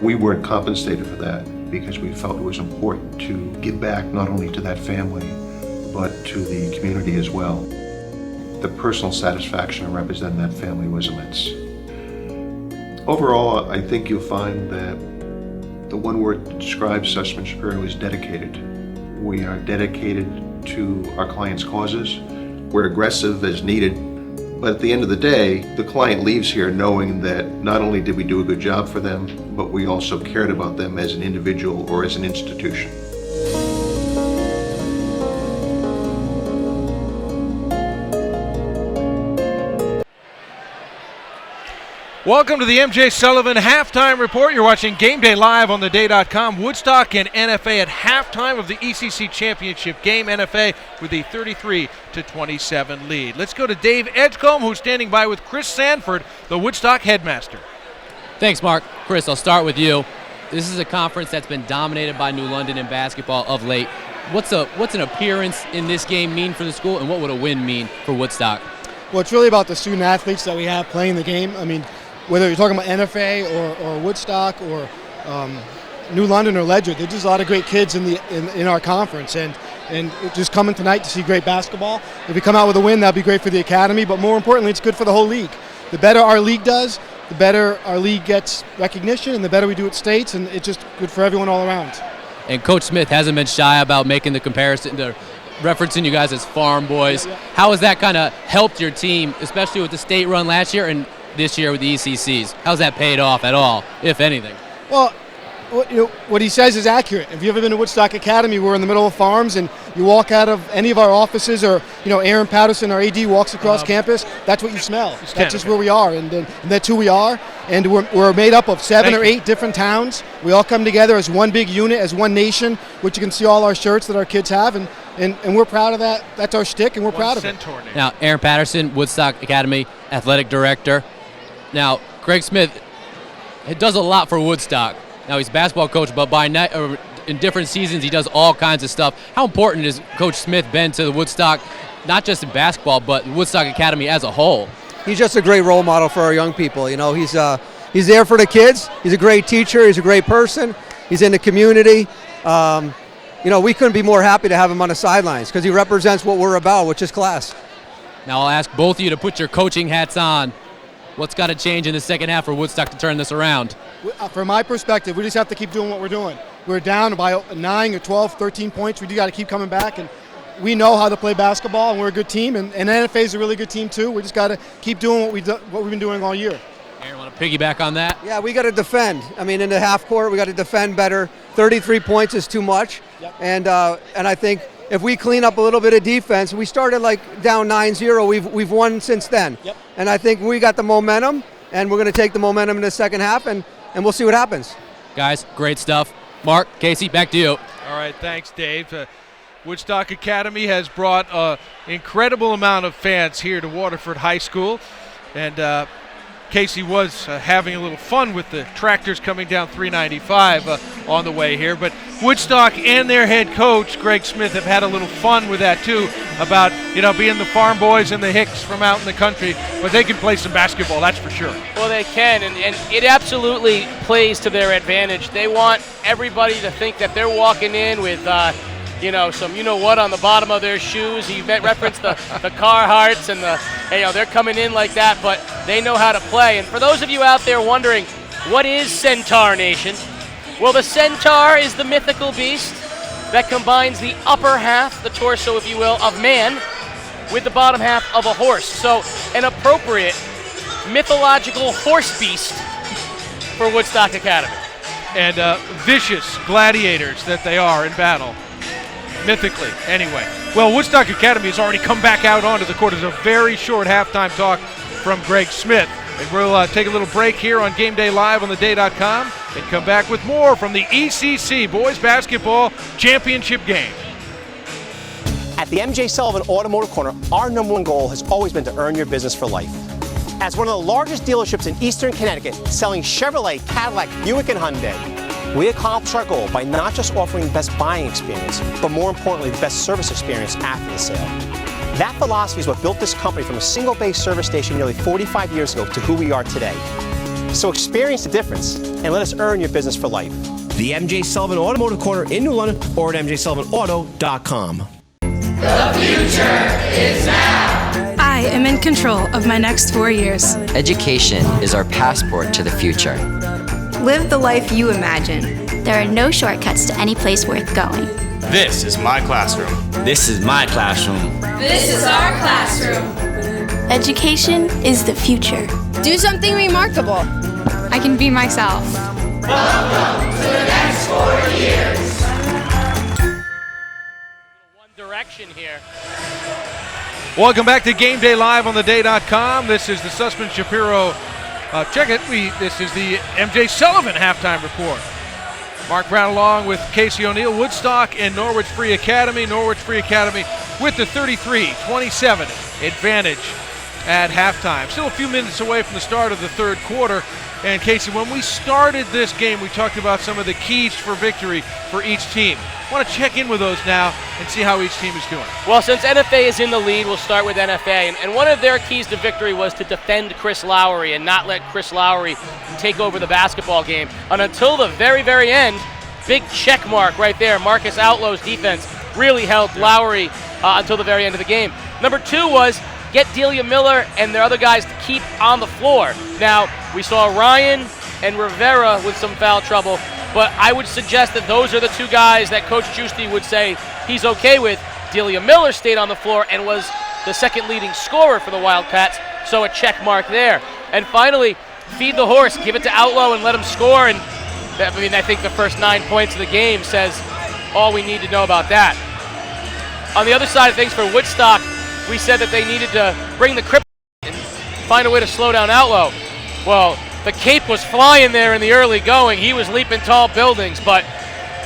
S20: We weren't compensated for that because we felt it was important to give back not only to that family, but to the community as well. The personal satisfaction of representing that family was immense. Overall, I think you'll find that the one word that describes Sussman Shapiro is dedicated. We are dedicated to our clients' causes. We're aggressive as needed, but at the end of the day, the client leaves here knowing that not only did we do a good job for them, but we also cared about them as an individual or as an institution.
S2: Welcome to the MJ Sullivan halftime report. You're watching Game Day live on theday.com. Woodstock and NFA at halftime of the ECC championship game. NFA with a 33-27 lead. Let's go to Dave Edgecombe, who's standing by with Chris Sanford, the Woodstock headmaster.
S3: Thanks, Mark. Chris, I'll start with you. This is a conference that's been dominated by New London in basketball of late. What's an appearance in this game mean for the school, and what would a win mean for Woodstock?
S21: Well, it's really about the student athletes that we have playing the game. I mean, whether you're talking about NFA or Woodstock or New London or Ledger, there's just a lot of great kids in our conference, and just coming tonight to see great basketball. If we come out with a win, that'd be great for the academy, but more importantly, it's good for the whole league. The better our league does, the better our league gets recognition, and the better we do at states, and it's just good for everyone all around.
S3: And Coach Smith hasn't been shy about making the comparison to referencing you guys as farm boys. How has that kind of helped your team, especially with the state run last year and this year with the ECCs? How's that paid off at all, if anything?
S21: Well, what he says is accurate. If you've ever been to Woodstock Academy, we're in the middle of farms, and you walk out of any of our offices, or Aaron Patterson, our AD, walks across campus, that's what you smell. That's just where we are, and that's who we are. And we're made up of 7 or 8 different towns. We all come together as one big unit, as one nation, which you can see all our shirts that our kids have, and we're proud of that. That's our shtick, and we're proud of it.
S3: Now, Aaron Patterson, Woodstock Academy athletic director. Now, Greg Smith does a lot for Woodstock. Now, he's a basketball coach, but in different seasons, he does all kinds of stuff. How important has Coach Smith been to the Woodstock, not just in basketball, but the Woodstock Academy as a whole?
S4: He's just a great role model for our young people. He's there for the kids. He's a great teacher. He's a great person. He's in the community. We couldn't be more happy to have him on the sidelines because he represents what we're about, which is class.
S3: Now, I'll ask both of you to put your coaching hats on. What's got to change in the second half for Woodstock to turn this around?
S21: From my perspective, we just have to keep doing what we're doing. We're down by 9 or 12, 13 points. We do got to keep coming back, and we know how to play basketball, and we're a good team, and NFA is a really good team too. We just got to keep doing what we've been doing all year.
S3: Aaron, want to piggyback on that?
S4: Yeah, we got to defend. In the half court, we got to defend better. 33 points is too much, and I think if we clean up a little bit of defense, we started down 9-0. We've won since then, and I think we got the momentum, and we're going to take the momentum in the second half, and we'll see what happens.
S3: Guys, great stuff. Mark, Casey, back to you.
S2: All right, thanks, Dave. Woodstock Academy has brought an incredible amount of fans here to Waterford High School, and Casey was having a little fun with the tractors coming down 395 on the way here. But Woodstock and their head coach, Greg Smith, have had a little fun with that too, about being the farm boys and the hicks from out in the country. But they can play some basketball, that's for sure.
S1: Well, they can, and it absolutely plays to their advantage. They want everybody to think that they're walking in with some what on the bottom of their shoes. He referenced the Carhartts, and they're coming in like that, but they know how to play. And for those of you out there wondering, what is Centaur Nation? Well, the Centaur is the mythical beast that combines the upper half, the torso, if you will, of man with the bottom half of a horse. So an appropriate mythological horse beast for Woodstock Academy.
S2: And vicious gladiators that they are in battle. Mythically, anyway. Well, Woodstock Academy has already come back out onto the court. It's a very short halftime talk from Greg Smith. And we'll take a little break here on GameDay Live on theday.com and come back with more from the ECC Boys Basketball Championship game.
S8: At the MJ Sullivan Automotive Corner, our #1 goal has always been to earn your business for life. As one of the largest dealerships in Eastern Connecticut, selling Chevrolet, Cadillac, Buick, and Hyundai, we accomplish our goal by not just offering the best buying experience, but more importantly, the best service experience after the sale. That philosophy is what built this company from a single-base service station nearly 45 years ago to who we are today. So experience the difference and let us earn your business for life. The MJ Sullivan Automotive Corner in New London or at mjsullivanauto.com.
S15: The future is now.
S11: I am in control of my next 4 years.
S22: Education is our passport to the future.
S12: Live the life you imagine. There are no shortcuts to any place worth going.
S13: This is my classroom.
S14: This is my classroom.
S15: This is our classroom.
S12: Education is the future.
S23: Do something remarkable.
S11: I can be myself.
S15: Welcome to the next 4 years.
S1: One direction here.
S2: Welcome back to GameDay Live on theday.com. This is the Sussman Shapiro. Check it. This is the MJ Sullivan halftime report. Mark Brown along with Casey O'Neill, Woodstock and Norwich Free Academy. Norwich Free Academy with the 33-27 advantage at halftime. Still a few minutes away from the start of the third quarter. And Casey, when we started this game, we talked about some of the keys for victory for each team. I want to check in with those now and see how each team is doing.
S1: Well, since NFA is in the lead, we'll start with NFA. And one of their keys to victory was to defend Chris Lowry and not let Chris Lowry take over the basketball game. And until the very, very end, big check mark right there. Marcus Outlow's defense really held Lowry until the very end of the game. Number 2 was get Delia Miller and their other guys to keep on the floor. Now, we saw Ryan and Rivera with some foul trouble, but I would suggest that those are the 2 guys that Coach Giusti would say he's okay with. Delia Miller stayed on the floor and was the second leading scorer for the Wildcats, so a check mark there. And finally, feed the horse, give it to Outlaw and let him score. And I think the first 9 points of the game says all we need to know about that. On the other side of things for Woodstock, we said that they needed to bring the cripple and find a way to slow down Outlaw. Well, the cape was flying there in the early going. He was leaping tall buildings, but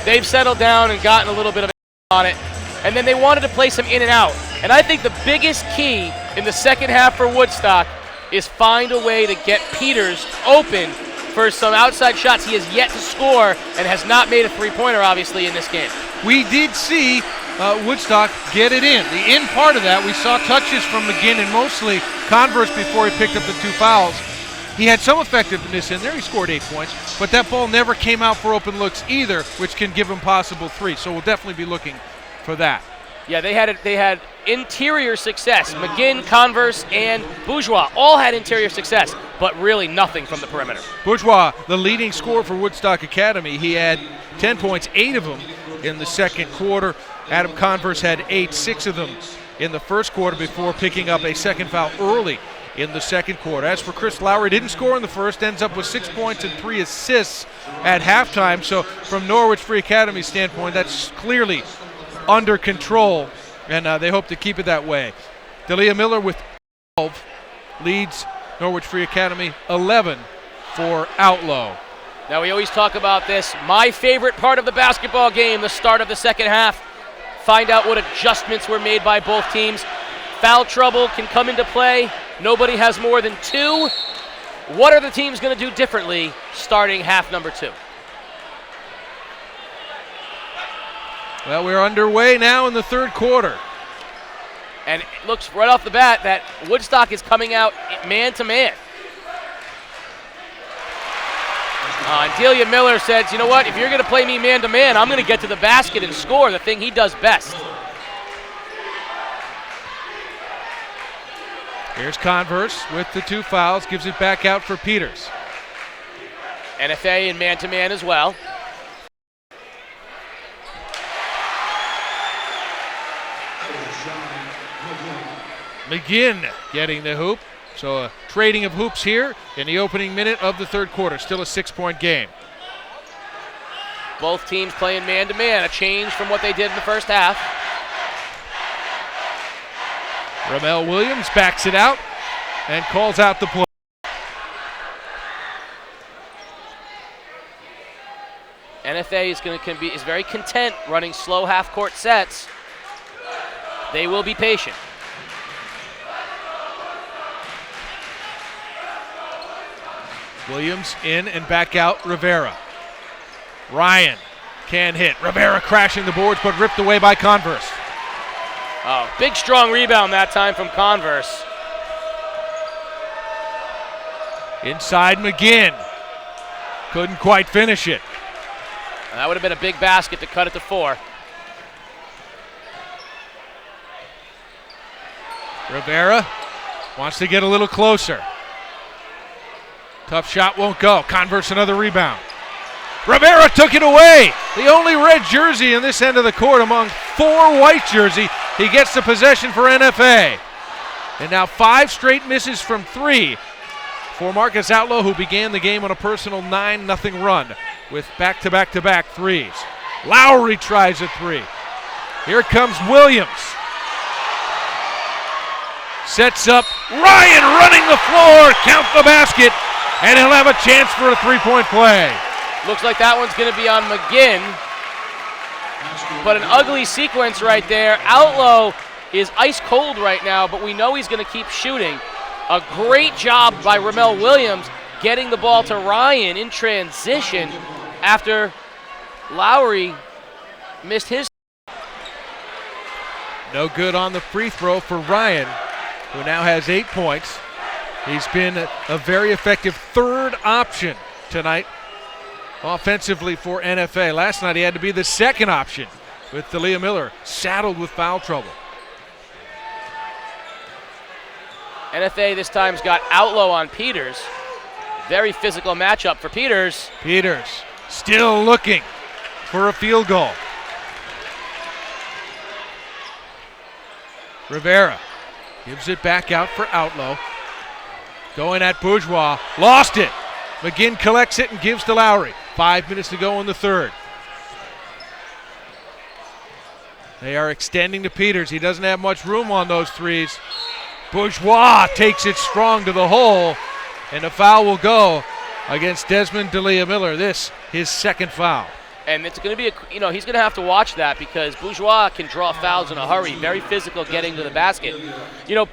S1: they've settled down and gotten a little bit of on it. And then they wanted to play some in and out. And I think the biggest key in the second half for Woodstock is find a way to get Peters open for some outside shots. He has yet to score and has not made a three-pointer, obviously, in this game.
S2: We did see Woodstock get it in. The in part of that, we saw touches from McGinn and mostly Converse before he picked up the 2 fouls. He had some effectiveness in there. He scored 8 points, but that ball never came out for open looks either, which can give him possible 3. So we'll definitely be looking for that.
S1: Yeah, they had interior success. McGinn, Converse, and Bourgeois all had interior success, but really nothing from the perimeter.
S2: Bourgeois, the leading scorer for Woodstock Academy, he had 10 points, 8 of them in the second quarter. Adam Converse had 8, 6 of them in the first quarter before picking up a second foul early in the second quarter. As for Chris Lowry, didn't score in the first, ends up with 6 points and 3 assists at halftime. So from Norwich Free Academy standpoint, that's clearly under control, and they hope to keep it that way. Delia Miller with 12 leads Norwich Free Academy 11 for Outlaw.
S1: Now we always talk about this. My favorite part of the basketball game, the start of the second half. Find out what adjustments were made by both teams. Foul trouble can come into play. Nobody has more than 2. What are the teams going to do differently starting half number 2?
S2: Well, we're underway now in the third quarter.
S1: And it looks right off the bat that Woodstock is coming out man-to-man. And Delia Miller says, you know what, if you're going to play me man-to-man, I'm going to get to the basket and score, the thing he does best.
S2: Here's Converse with the 2 fouls, gives it back out for Peters.
S1: NFA in man-to-man as well.
S2: McGinn getting the hoop. So a trading of hoops here in the opening minute of the third quarter. Still a 6-point game.
S1: Both teams playing man-to-man, a change from what they did in the first half.
S2: Ramel Williams backs it out and calls out the play.
S1: NFA is very content running slow half-court sets. They will be patient.
S2: Williams in and back out Rivera. Ryan can hit. Rivera crashing the boards but ripped away by Converse.
S1: Oh, big strong rebound that time from Converse.
S2: Inside McGinn. Couldn't quite finish it.
S1: And that would have been a big basket to cut it to 4.
S2: Rivera wants to get a little closer. Tough shot won't go. Converse another rebound. Rivera took it away. The only red jersey in this end of the court among 4 white jersey. He gets the possession for NFA. And now 5 straight misses from 3 for Marcus Outlaw, who began the game on a personal 9-0 run with back-to-back-to-back threes. Lowry tries a 3. Here comes Williams. Sets up Ryan running the floor. Count the basket. And he'll have a chance for a 3-point play.
S1: Looks like that one's going to be on McGinn. But an ugly sequence right there. Outlaw is ice cold right now, but we know he's going to keep shooting. A great job by Ramel Williams getting the ball to Ryan in transition after Lowry missed his.
S2: No good on the free throw for Ryan, who now has 8 points. He's been a very effective third option tonight offensively for NFA. Last night he had to be the second option with Delia Miller saddled with foul trouble.
S1: NFA this time's got Outlaw on Peters. Very physical matchup for Peters.
S2: Peters still looking for a field goal. Rivera gives it back out for Outlaw. Going at Bourgeois. Lost it. McGinn collects it and gives to Lowry. 5 minutes to go in the third. They are extending to Peters. He doesn't have much room on those threes. Bourgeois takes it strong to the hole, and a foul will go against Desmond D'Elia Miller. This, his second foul.
S1: And it's going to be, he's going to have to watch that because Bourgeois can draw fouls in a hurry. Very physical getting to the basket.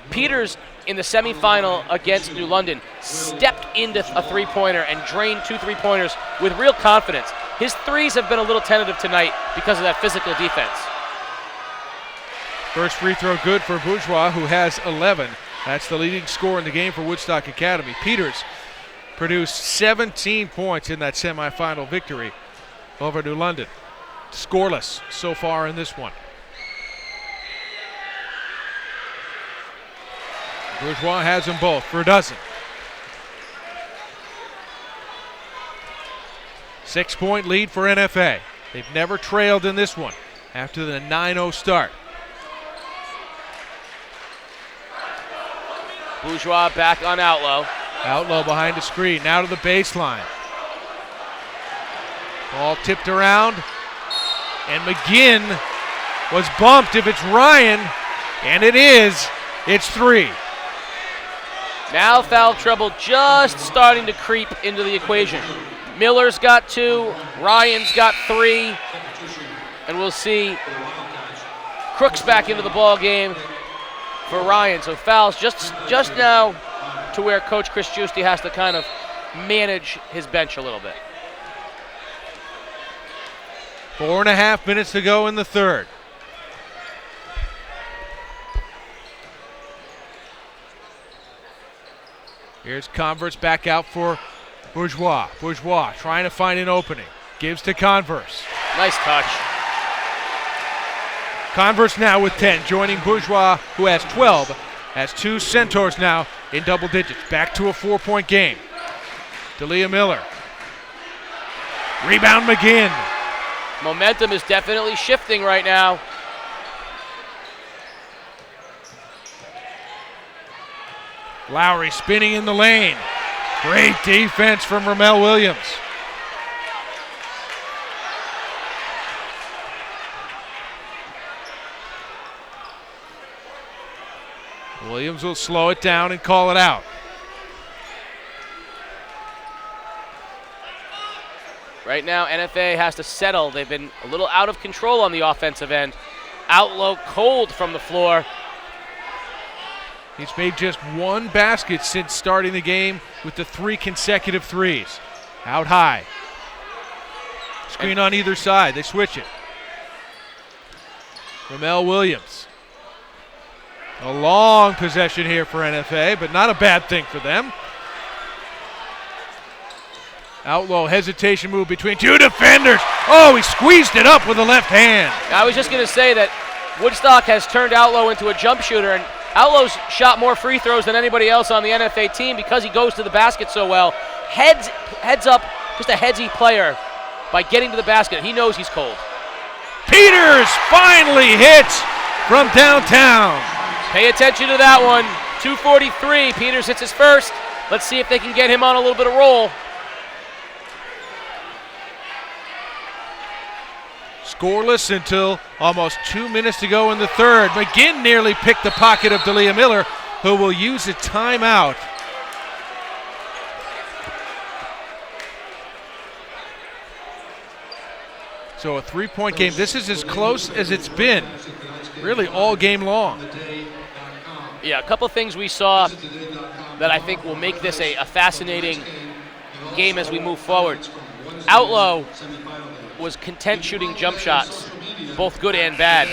S1: Peters in the semifinal against New London stepped into a three-pointer and drained 2 3-pointers with real confidence. His threes have been a little tentative tonight because of that physical defense.
S2: First free throw good for Bourgeois, who has 11. That's the leading scorer in the game for Woodstock Academy. Peters produced 17 points in that semifinal victory over New London. Scoreless so far in this one. Bourgeois has them both for a dozen. 6-point lead for NFA. They've never trailed in this one after the 9-0 start.
S1: Bourgeois back on Outlaw.
S2: Outlaw behind the screen, now to the baseline. Ball tipped around, and McGinn was bumped. If it's Ryan, and it is, it's 3.
S1: Now foul trouble just starting to creep into the equation. Miller's got 2, Ryan's got 3, and we'll see Crooks back into the ball game for Ryan. So fouls just now to where Coach Chris Giusti has to kind of manage his bench a little bit.
S2: 4.5 minutes to go in the third. Here's Converse back out for Bourgeois. Bourgeois trying to find an opening. Gives to Converse.
S1: Nice touch.
S2: Converse now with 10, joining Bourgeois, who has 12, has 2 Centaurs now in double digits. Back to a 4-point game. D'Elia Miller. Rebound McGinn.
S1: Momentum is definitely shifting right now.
S2: Lowry spinning in the lane. Great defense from Ramel Williams. Williams will slow it down and call it out.
S1: Right now, NFA has to settle. They've been a little out of control on the offensive end. Outlaw cold from the floor.
S2: He's made just 1 basket since starting the game with the 3 consecutive threes. Out high. Screen on either side. They switch it. Ramel Williams. A long possession here for NFA, but not a bad thing for them. Outlaw hesitation move between 2 defenders. Oh, he squeezed it up with the left hand.
S1: I was just going to say that Woodstock has turned Outlaw into a jump shooter, and Outlaw's shot more free throws than anybody else on the NFA team because he goes to the basket so well. Heads up, just a headsy player by getting to the basket. He knows he's cold.
S2: Peters finally hits from downtown.
S1: Pay attention to that one. 2:43. Peters hits his first. Let's see if they can get him on a little bit of roll.
S2: Scoreless until almost 2 minutes to go in the third. McGinn nearly picked the pocket of D'Elia Miller, who will use a timeout. So a 3-point game. This is as close as it's been really all game long.
S1: Yeah, a couple things we saw that I think will make this a fascinating game as we move forward. Outlaw was content shooting jump shots, both good and bad.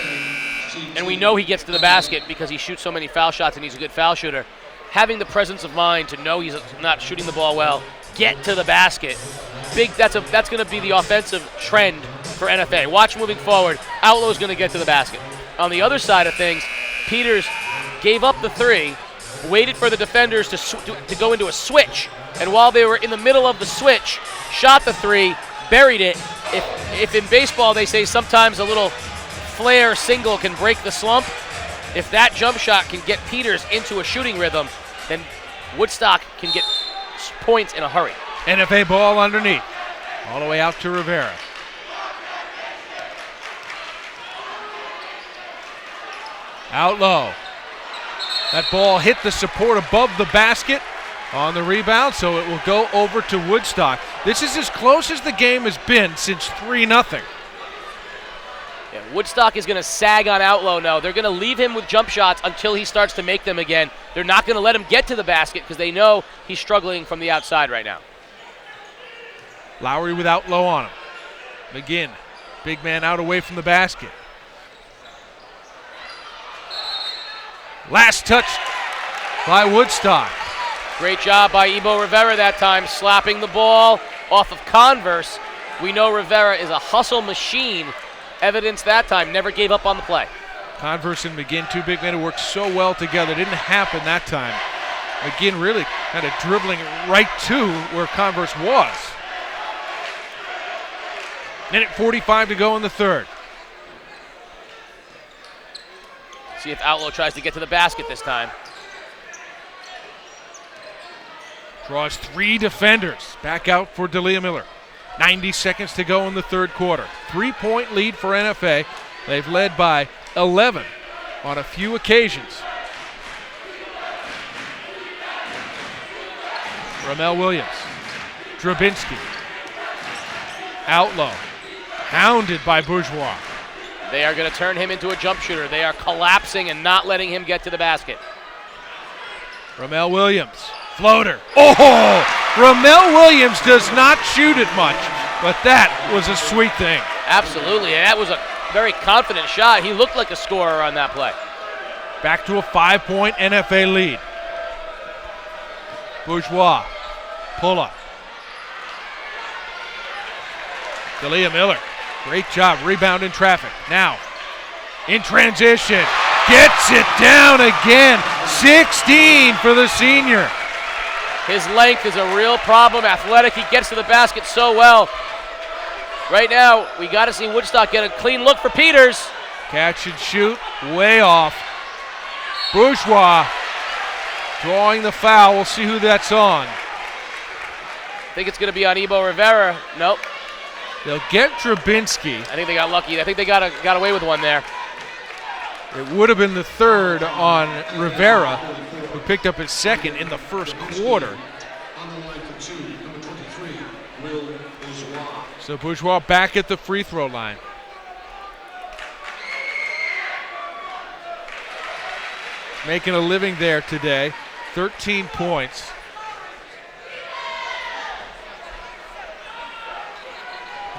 S1: And we know he gets to the basket because he shoots so many foul shots and he's a good foul shooter. Having the presence of mind to know he's not shooting the ball well, get to the basket. That's going to be the offensive trend for NFA. Watch moving forward, Outlaw's going to get to the basket. On the other side of things, Peters gave up the 3, waited for the defenders to go into a switch, and while they were in the middle of the switch, shot the 3, buried it. If in baseball they say sometimes a little flare single can break the slump, If that jump shot can get Peters into a shooting rhythm, then Woodstock can get points in a hurry.
S2: NFA ball underneath, all the way out to Rivera. Out low. That ball hit the support above the basket on the rebound, so it will go over to Woodstock. This is as close as the game has been since 3-0.
S1: Yeah, Woodstock is going to sag on Outlaw now. They're going to leave him with jump shots until he starts to make them again. They're not going to let him get to the basket because they know he's struggling from the outside right now.
S2: Lowry with Outlaw on him. McGinn, big man out away from the basket. Last touch by Woodstock.
S1: Great job by Ebo Rivera that time, slapping the ball off of Converse. We know Rivera is a hustle machine. Evidence that time, never gave up on the play.
S2: Converse and McGinn, two big men who worked so well together. Didn't happen that time. McGinn really kind of dribbling right to where Converse was. Minute 45 to go in the third.
S1: See if Outlaw tries to get to the basket this time.
S2: Draws three defenders. Back out for D'Elia Miller. 90 seconds to go in the third quarter. 3-point lead for NFA. They've led by 11 on a few occasions. Ramel Williams. Drabinski. Outlaw. Hounded by Bourgeois.
S1: They are going to turn him into a jump shooter. They are collapsing and not letting him get to the basket.
S2: Ramel Williams. Floater. Oh! Ramel Williams does not shoot it much, but that was a sweet thing.
S1: Absolutely, and that was a very confident shot. He looked like a scorer on that play.
S2: Back to a 5-point NFA lead. Bourgeois. Pull up. D'Elia Miller. Great job, rebound in traffic. Now, in transition, gets it down again. 16 for the senior.
S1: His length is a real problem. Athletic, he gets to the basket so well. Right now, we got to see Woodstock get a clean look for Peters.
S2: Catch and shoot, way off. Bourgeois drawing the foul. We'll see who that's on.
S1: I think it's going to be on Ebo Rivera. Nope.
S2: They'll get Drabinski.
S1: I think they got lucky. I think they got away with one there.
S2: It would have been the third on Rivera, who picked up his second in the first quarter. So Bourgeois back at the free throw line. Making a living there today. 13 points.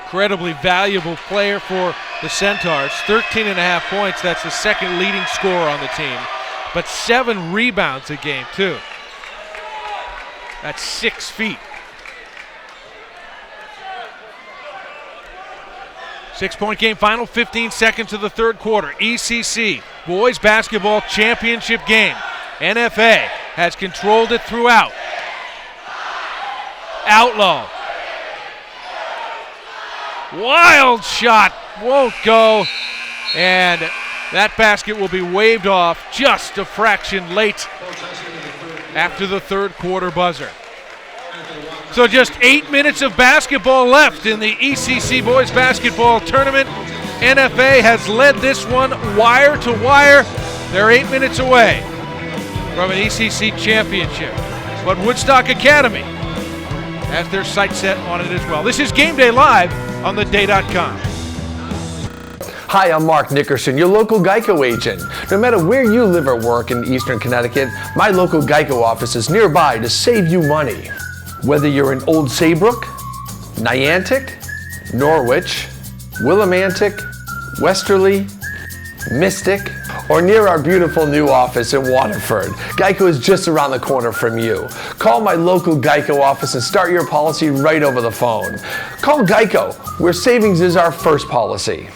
S2: Incredibly valuable player for the Centaurs. 13.5 points. That's the second leading scorer on the team. But 7 rebounds a game, too. That's 6 feet. 6-point game, final 15 seconds of the third quarter. ECC, boys basketball championship game. NFA has controlled it throughout. Outlaw. Wild shot, won't go. And that basket will be waved off just a fraction late after the third quarter buzzer. So just 8 minutes of basketball left in the ECC Boys Basketball Tournament. NFA has led this one wire to wire. They're 8 minutes away from an ECC championship. But Woodstock Academy has their sights set on it as well. This is Game Day Live on theday.com.
S16: Hi, I'm Mark Nickerson, your local Geico agent. No matter where you live or work in Eastern Connecticut, my local Geico office is nearby to save you money. Whether you're in Old Saybrook, Niantic, Norwich, Willimantic, Westerly, Mystic, or near our beautiful new office in Waterford, Geico is just around the corner from you. Call my local Geico office and start your policy right over the phone. Call Geico, where savings is our first policy.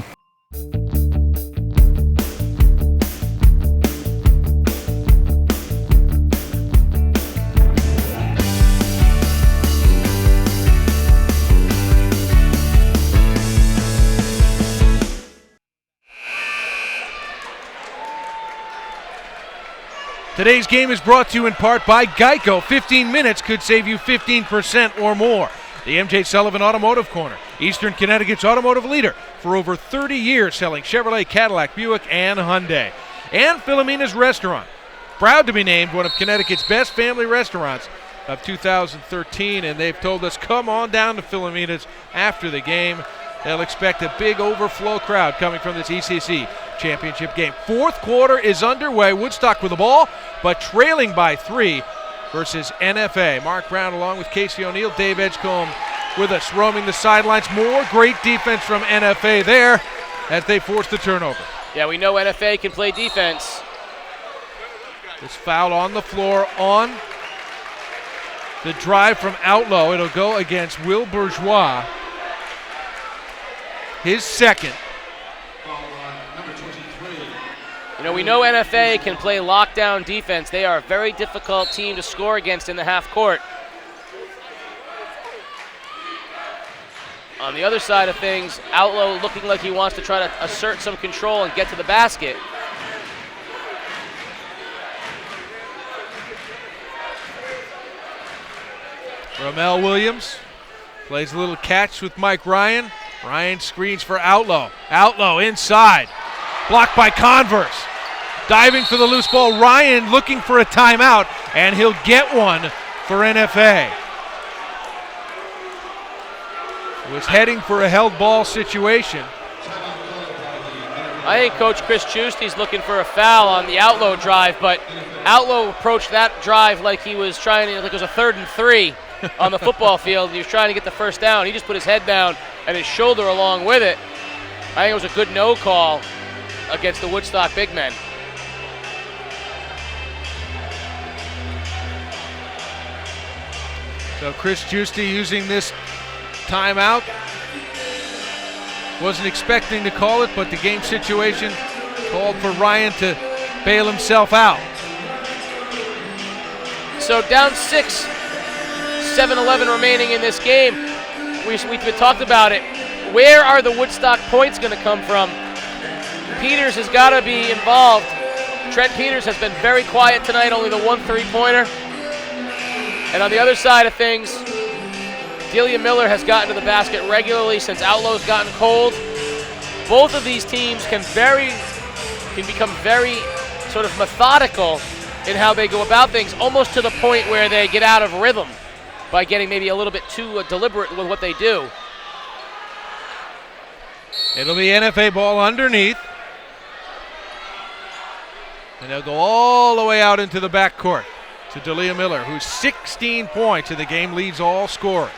S2: Today's game is brought to you in part by Geico. 15 minutes could save you 15% or more. The M.J. Sullivan Automotive Corner, Eastern Connecticut's automotive leader for over 30 years, selling Chevrolet, Cadillac, Buick, and Hyundai. And Philomena's Restaurant, proud to be named one of Connecticut's best family restaurants of 2013, and they've told us come on down to Philomena's after the game. They'll expect a big overflow crowd coming from this ECC championship game. Fourth quarter is underway. Woodstock with the ball, but trailing by 3 versus NFA. Mark Brown along with Casey O'Neill, Dave Edgecombe with us, roaming the sidelines. More great defense from NFA there as they force the turnover.
S1: Yeah, we know NFA can play defense.
S2: This foul on the floor on the drive from Outlaw. It'll go against Will Bourgeois. His second.
S1: You know, we know NFA can play lockdown defense. They are a very difficult team to score against in the half court. On the other side of things, Outlaw looking like he wants to try to assert some control and get to the basket.
S2: Ramel Williams plays a little catch with Mike Ryan. Ryan screens for Outlaw. Outlaw inside. Blocked by Converse. Diving for the loose ball. Ryan looking for a timeout, and he'll get one for NFA. Was heading for a held ball situation.
S1: I think Coach Chris Giusti's looking for a foul on the Outlaw drive, but Outlaw approached that drive like he was trying to, like it was a 3rd and 3 on the football field. He was trying to get the first down. He just put his head down and his shoulder along with it. I think it was a good no call against the Woodstock big men.
S2: So Chris Giusti using this timeout. Wasn't expecting to call it, but the game situation called for Ryan to bail himself out.
S1: So down 6, 7-11 remaining in this game. We've talked about it. Where are the Woodstock points going to come from? Peters has got to be involved. Trent Peters has been very quiet tonight, only the 1 3-pointer. And on the other side of things, Delia Miller has gotten to the basket regularly since Outlaw's gotten cold. Both of these teams can become very sort of methodical in how they go about things, almost to the point where they get out of rhythm by getting maybe a little bit too deliberate with what they do.
S2: It'll be NFA ball underneath. And they'll go all the way out into the backcourt to Delia Miller, who's 16 points, and the game leads all scorers.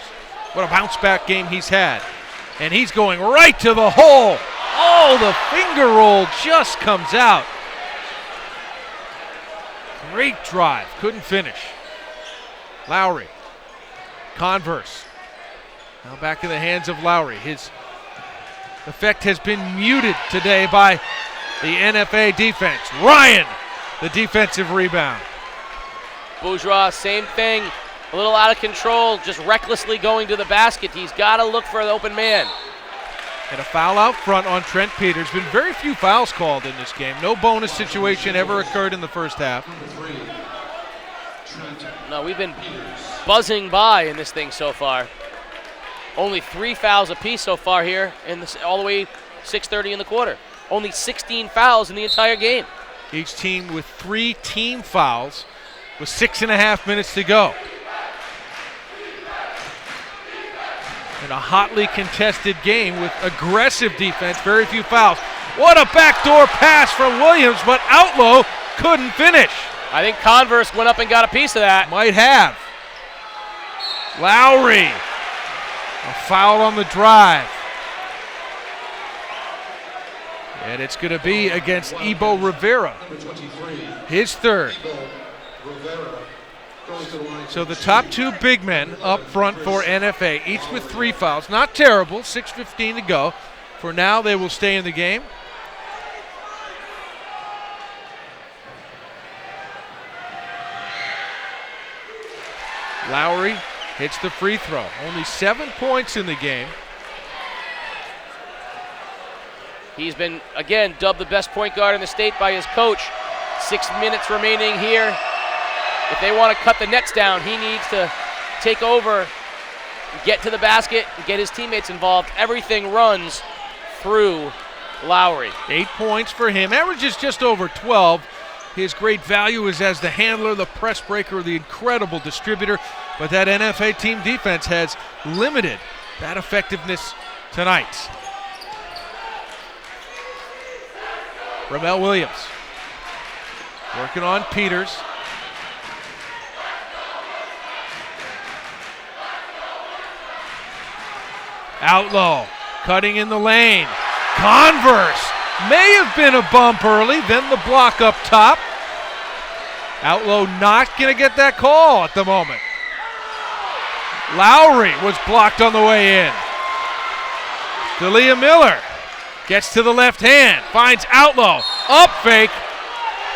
S2: What a bounce-back game he's had. And he's going right to the hole. Oh, the finger roll just comes out. Great drive. Couldn't finish. Lowry. Converse. Now back in the hands of Lowry. His effect has been muted today by the NFA defense. Ryan, the defensive rebound.
S1: Bourgeois, same thing. A little out of control, just recklessly going to the basket. He's got to look for an open man.
S2: And a foul out front on Trent Peters. Been very few fouls called in this game. No bonus situation ever occurred in the first half.
S1: No, we've been buzzing by in this thing so far. Only 3 fouls apiece so far here, in this, all the way 6:30 in the quarter. Only 16 fouls in the entire game.
S2: Each team with 3 team fouls with 6.5 minutes to go. In a hotly contested game with aggressive defense, very few fouls. What a backdoor pass from Williams, but Outlaw couldn't finish.
S1: I think Converse went up and got a piece of that.
S2: Might have. Lowry. A foul on the drive. And it's going to be against Ebo Rivera. His third. So the top 2 big men up front for NFA, each with 3 fouls. Not terrible, 6:15 to go. For now, they will stay in the game. Lowry hits the free throw. Only 7 points in the game.
S1: He's been, again, dubbed the best point guard in the state by his coach. 6 minutes remaining here. If they want to cut the nets down, he needs to take over, get to the basket, and get his teammates involved. Everything runs through Lowry.
S2: 8 points for him, averages just over 12. His great value is as the handler, the press breaker, the incredible distributor, but that NFA team defense has limited that effectiveness tonight. Ramel Williams working on Peters. Outlaw cutting in the lane. Converse may have been a bump early, then the block up top. Outlaw not going to get that call at the moment. Lowry was blocked on the way in. D'Elia Miller gets to the left hand, finds Outlaw, up fake,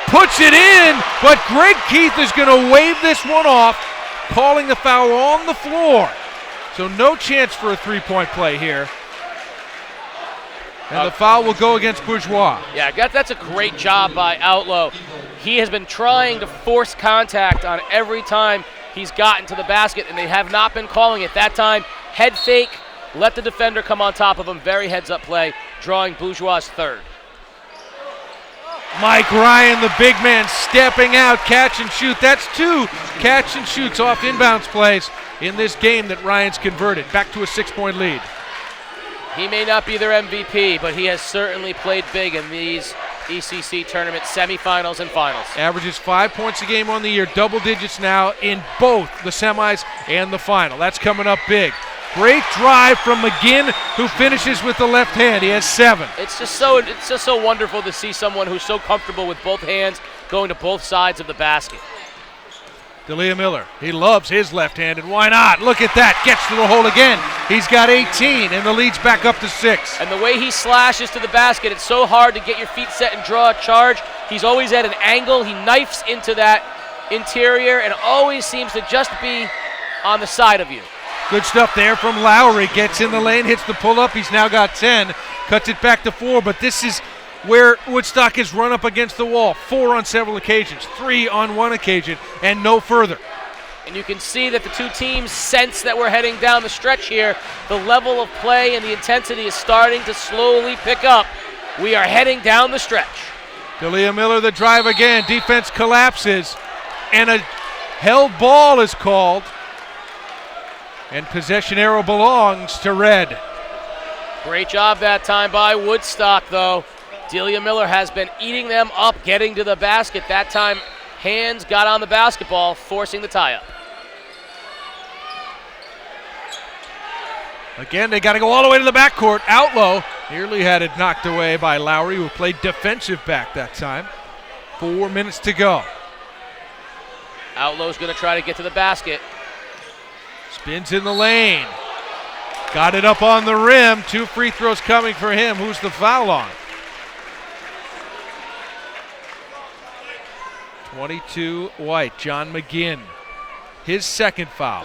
S2: puts it in, but Greg Keith is going to wave this one off, calling the foul on the floor. So no chance for a three-point play here. And the foul will go against Bourgeois.
S1: Yeah, that's a great job by Outlaw. He has been trying to force contact on every time he's gotten to the basket, and they have not been calling it. That time, head fake, let the defender come on top of him. Very heads-up play, drawing Bourgeois' third.
S2: Mike Ryan, the big man, stepping out, catch and shoot. That's 2 catch and shoots off inbounds plays in this game that Ryan's converted. Back to a 6-point lead.
S1: He may not be their MVP, but he has certainly played big in these ECC tournament semifinals and finals.
S2: Averages 5 points a game on the year, double digits now in both the semis and the final. That's coming up big. Great drive from McGinn, who finishes with the left hand. He has 7.
S1: It's just so wonderful to see someone who's so comfortable with both hands going to both sides of the basket.
S2: D'Elia Miller, he loves his left hand, and why not? Look at that, gets to the hole again. He's got 18, and the lead's back up to 6.
S1: And the way he slashes to the basket, it's so hard to get your feet set and draw a charge. He's always at an angle. He knifes into that interior and always seems to just be on the side of you.
S2: Good stuff there from Lowry. Gets in the lane, hits the pull-up. He's now got 10, cuts it back to 4, but this is where Woodstock has run up against the wall. 4 on several occasions, 3 on one occasion, and no further.
S1: And you can see that the two teams sense that we're heading down the stretch here. The level of play and the intensity is starting to slowly pick up. We are heading down the stretch.
S2: D'Elia Miller, the drive again. Defense collapses, and a held ball is called. And possession arrow belongs to Red.
S1: Great job that time by Woodstock, though. D'Elia Miller has been eating them up, getting to the basket. That time, hands got on the basketball, forcing the tie-up.
S2: Again, they got to go all the way to the backcourt. Outlaw nearly had it knocked away by Lowry, who played defensive back that time. 4 minutes to go.
S1: Outlaw's going to try to get to the basket.
S2: Spins in the lane. Got it up on the rim. 2 free throws coming for him. Who's the foul on? 22 White, John McGinn. His second foul.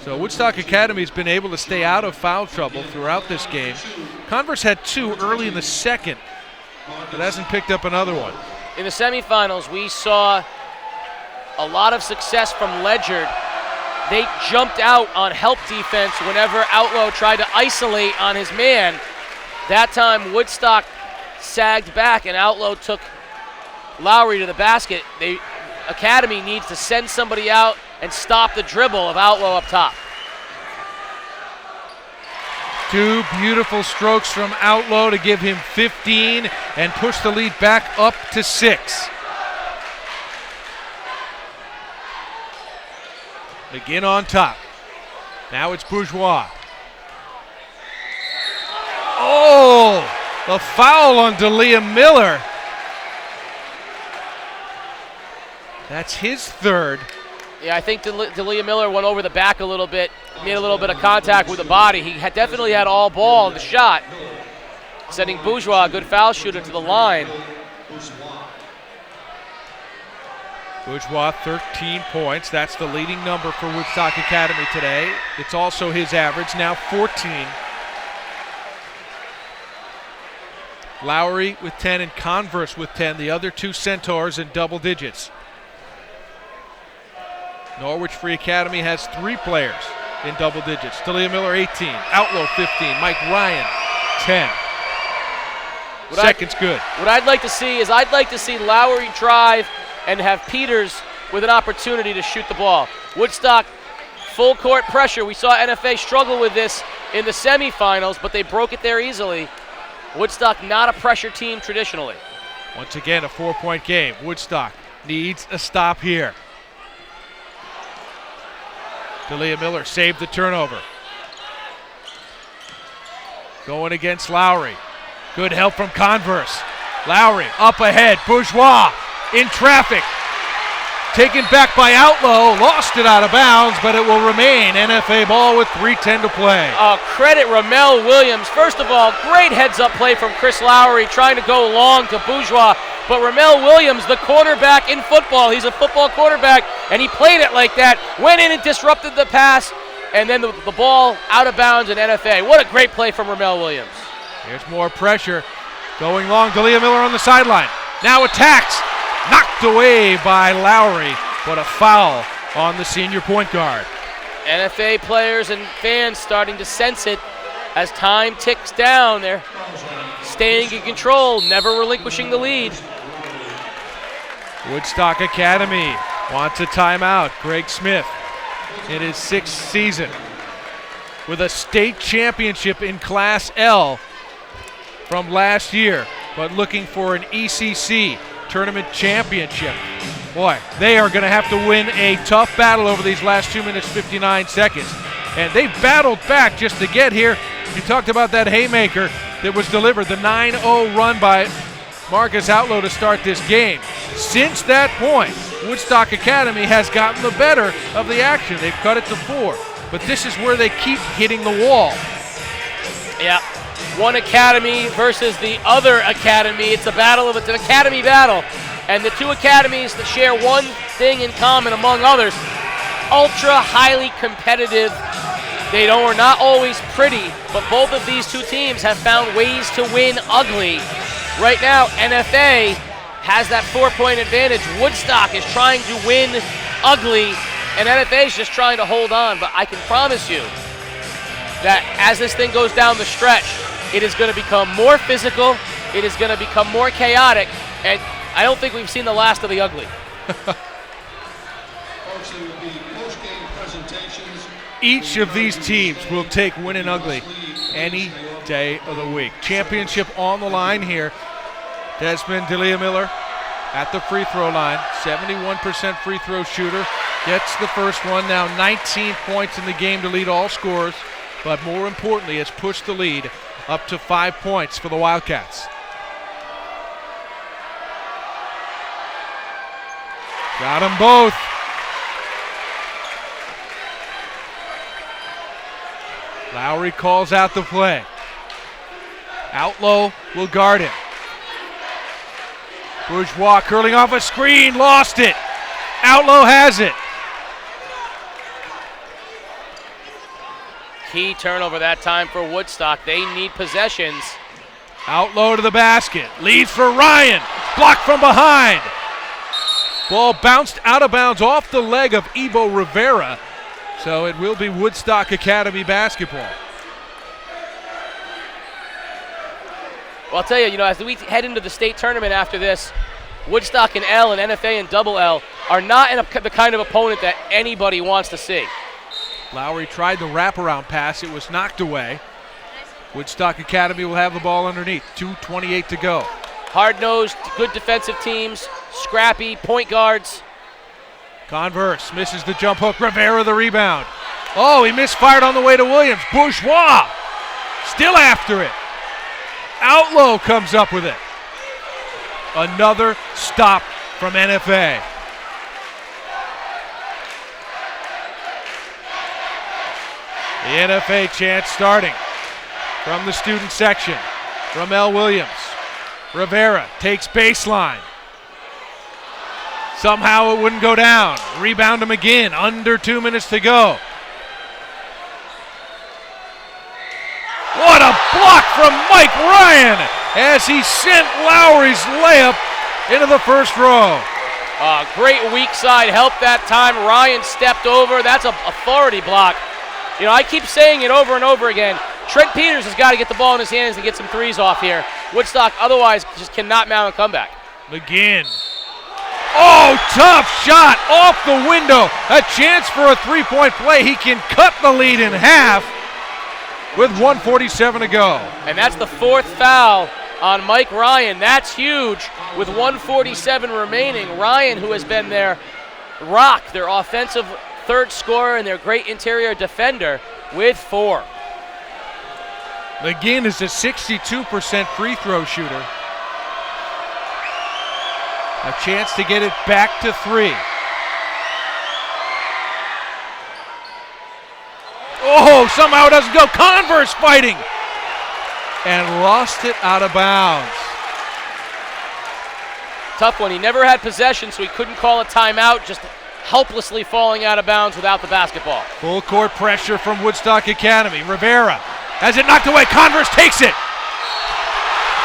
S2: So Woodstock Academy has been able to stay out of foul trouble throughout this game. Converse had 2 early in the second, but hasn't picked up another one.
S1: In the semifinals, we saw a lot of success from Ledyard. They jumped out on help defense whenever Outlaw tried to isolate on his man. That time, Woodstock sagged back and Outlaw took Lowry to the basket. Academy needs to send somebody out and stop the dribble of Outlaw up top.
S2: 2 beautiful strokes from Outlaw to give him 15 and push the lead back up to 6. McGinn on top. Now it's Bourgeois. Oh, the foul on D'Elia Miller. That's his third.
S1: Yeah, I think D'Elia Miller went over the back a little bit, made a little bit of contact with the body. He definitely had all ball in the shot, sending Bourgeois, a good foul shooter, to the line.
S2: Bourgeois, 13 points. That's the leading number for Woodstock Academy today. It's also his average, now 14. Lowry with 10 and Converse with 10. The other two Centaurs in double digits. Norwich Free Academy has 3 players in double digits. Dalia Miller 18, Outlaw 15, Mike Ryan 10. Second's good.
S1: What I'd like to see is Lowry drive and have Peters with an opportunity to shoot the ball. Woodstock, full court pressure. We saw NFA struggle with this in the semifinals, but they broke it there easily. Woodstock not a pressure team traditionally.
S2: Once again, a 4-point game. Woodstock needs a stop here. Dalia Miller saved the turnover. Going against Lowry. Good help from Converse. Lowry up ahead. Bourgeois in traffic. Taken back by Outlaw. Lost it out of bounds, but it will remain NFA ball with 3:10 to play.
S1: Credit Ramel Williams. First of all, great heads-up play from Chris Lowry trying to go long to Bourgeois. But Ramel Williams, the quarterback in football, he's a football quarterback, and he played it like that. Went in and disrupted the pass, and then the ball out of bounds in NFA. What a great play from Ramel Williams.
S2: Here's more pressure. Going long, Dalia Miller on the sideline. Now attacks. Knocked away by Lowry, but a foul on the senior point guard.
S1: NFA players and fans starting to sense it as time ticks down. They're staying in control, never relinquishing the lead.
S2: Woodstock Academy wants a timeout. Greg Smith in his 6th season with a state championship in Class L from last year, but looking for an ECC tournament championship. Boy, they are going to have to win a tough battle over these last 2 minutes, 59 seconds. And they've battled back just to get here. You talked about that haymaker that was delivered, the 9-0 run by Marcus Outlaw to start this game. Since that point, Woodstock Academy has gotten the better of the action. They've cut it to 4, but this is where they keep hitting the wall.
S1: Yeah, one academy versus the other academy. It's an academy battle. And the two academies that share one thing in common among others, ultra highly competitive. They are not always pretty, but both of these two teams have found ways to win ugly. Right now, NFA has that 4-point advantage. Woodstock is trying to win ugly, and NFA is just trying to hold on. But I can promise you that as this thing goes down the stretch, it is going to become more physical, it is going to become more chaotic, and I don't think we've seen the last of the ugly.
S2: Each of these teams will take winning ugly any day of the week. Championship on the line here. Desmond Dalia Miller at the free throw line. 71% free throw shooter. Gets the first one. Now 19 points in the game to lead all scorers. But more importantly, has pushed the lead up to 5 points for the Wildcats. Got them both. Lowry calls out the play. Outlaw will guard him. Bourgeois curling off a screen, lost it. Outlaw has it.
S1: Key turnover that time for Woodstock. They need possessions.
S2: Outlaw to the basket. Leads for Ryan. Blocked from behind. Ball bounced out of bounds off the leg of Ivo Rivera. So it will be Woodstock Academy basketball.
S1: Well, I'll tell you, as we head into the state tournament after this, Woodstock in L and NFA in double L are not the kind of opponent that anybody wants to see.
S2: Lowry tried the wraparound pass. It was knocked away. Woodstock Academy will have the ball underneath. 2:28 to go.
S1: Hard-nosed, good defensive teams, scrappy point guards.
S2: Converse misses the jump hook. Rivera the rebound. Oh, he misfired on the way to Williams. Bourgeois still after it. Outlaw comes up with it. Another stop from NFA. The NFA chant starting from the student section. Ramel Williams. Rivera takes baseline. Somehow it wouldn't go down. Rebound him again. Under 2 minutes to go. What a block from Mike Ryan. as he sent Lowry's layup into the first row.
S1: Great weak side help that time. Ryan stepped over. That's an authority block. You know, I keep saying it over and over again. Trent Peters has got to get the ball in his hands and get some threes off here. Woodstock otherwise just cannot mount a comeback.
S2: McGinn. Oh, tough shot off the window. A chance for a three-point play. He can cut the lead in half with 1:47 to go.
S1: And that's the fourth foul on Mike Ryan. That's huge with 1:47 remaining. Ryan, who has been their rock, their offensive third scorer and their great interior defender, with 4.
S2: McGinn is a 62% free throw shooter. A chance to get it back to 3. Oh, somehow it doesn't go. Converse fighting. And lost it out of bounds.
S1: Tough one. He never had possession, so he couldn't call a timeout, just helplessly falling out of bounds without the basketball.
S2: Full court pressure from Woodstock Academy. Rivera has it knocked away. Converse takes it.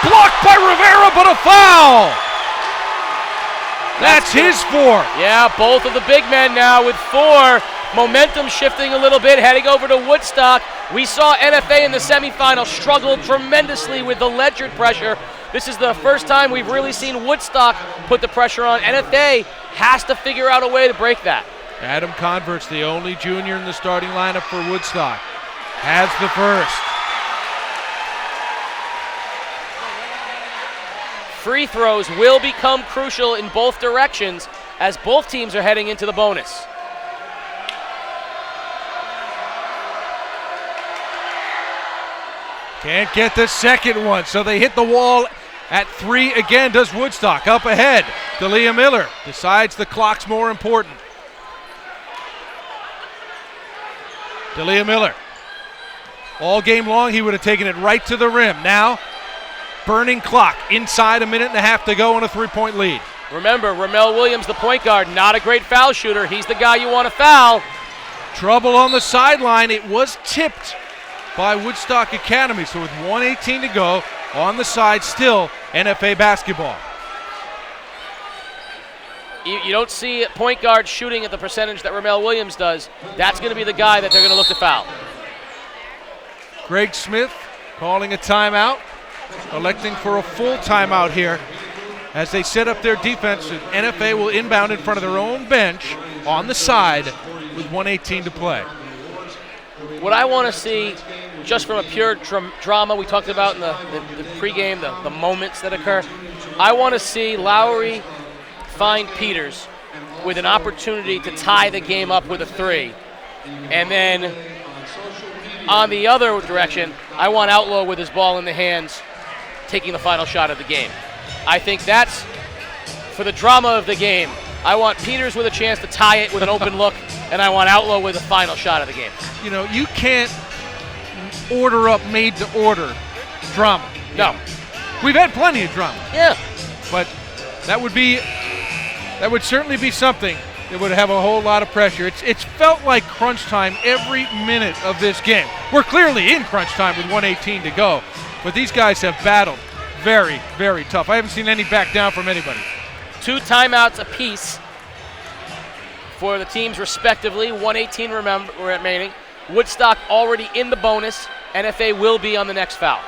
S2: Blocked by Rivera, but a foul. That's his 4.
S1: Yeah, both of the big men now with 4. Momentum shifting a little bit, heading over to Woodstock. We saw NFA in the semifinal struggle tremendously with the Ledger pressure. This is the first time we've really seen Woodstock put the pressure on. NFA has to figure out a way to break that.
S2: Adam Converse, the only junior in the starting lineup for Woodstock, has the first.
S1: Free throws will become crucial in both directions as both teams are heading into the bonus.
S2: Can't get the second one, so they hit the wall at 3 again. Does Woodstock up ahead? D'Elia Miller decides the clock's more important. D'Elia Miller. All game long, he would have taken it right to the rim. Now, burning clock, inside a minute and a half to go on a 3-point lead.
S1: Remember, Ramel Williams, the point guard, not a great foul shooter. He's the guy you want to foul.
S2: Trouble on the sideline. It was tipped by Woodstock Academy, so with 1:18 to go, on the side still, NFA basketball.
S1: You don't see point guard shooting at the percentage that Ramel Williams does. That's going to be the guy that they're going to look to foul.
S2: Greg Smith calling a timeout, electing for a full timeout here as they set up their defense. And NFA will inbound in front of their own bench on the side with 1:18 to play.
S1: What I want to see, just from a pure drama we talked about in the pregame, the moments that occur, I want to see Lowry find Peters with an opportunity to tie the game up with a 3. And then on the other direction, I want Outlaw with his ball in the hands, taking the final shot of the game. I think that's, for the drama of the game, I want Peters with a chance to tie it with an open look, and I want Outlaw with the final shot of the game.
S2: You know, you can't order up made-to-order drama.
S1: No.
S2: We've had plenty of drama.
S1: Yeah.
S2: But that would certainly be something that would have a whole lot of pressure. It's felt like crunch time every minute of this game. We're clearly in crunch time with 1:18 to go, but these guys have battled very, very tough. I haven't seen any back down from anybody.
S1: 2 timeouts apiece for the teams respectively. 1:18 remaining. Woodstock already in the bonus. NFA will be on the next foul.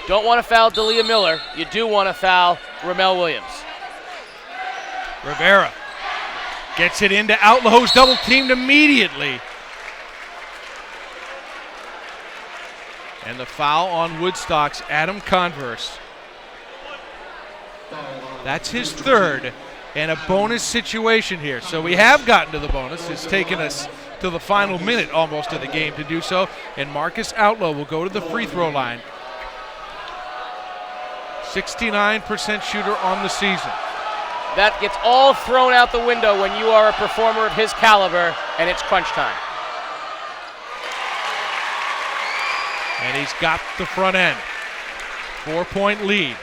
S1: Don't want to foul D'Elia Miller. You do want to foul Ramel Williams.
S2: Rivera gets it into Outlaw, who's double teamed immediately. And the foul on Woodstock's Adam Converse. That's his 3rd, and a bonus situation here. So we have gotten to the bonus. It's taken us to the final minute almost of the game to do so. And Marcus Outlaw will go to the free throw line. 69% shooter on the season.
S1: That gets all thrown out the window when you are a performer of his caliber, and it's crunch time.
S2: And he's got the front end. 4-point lead.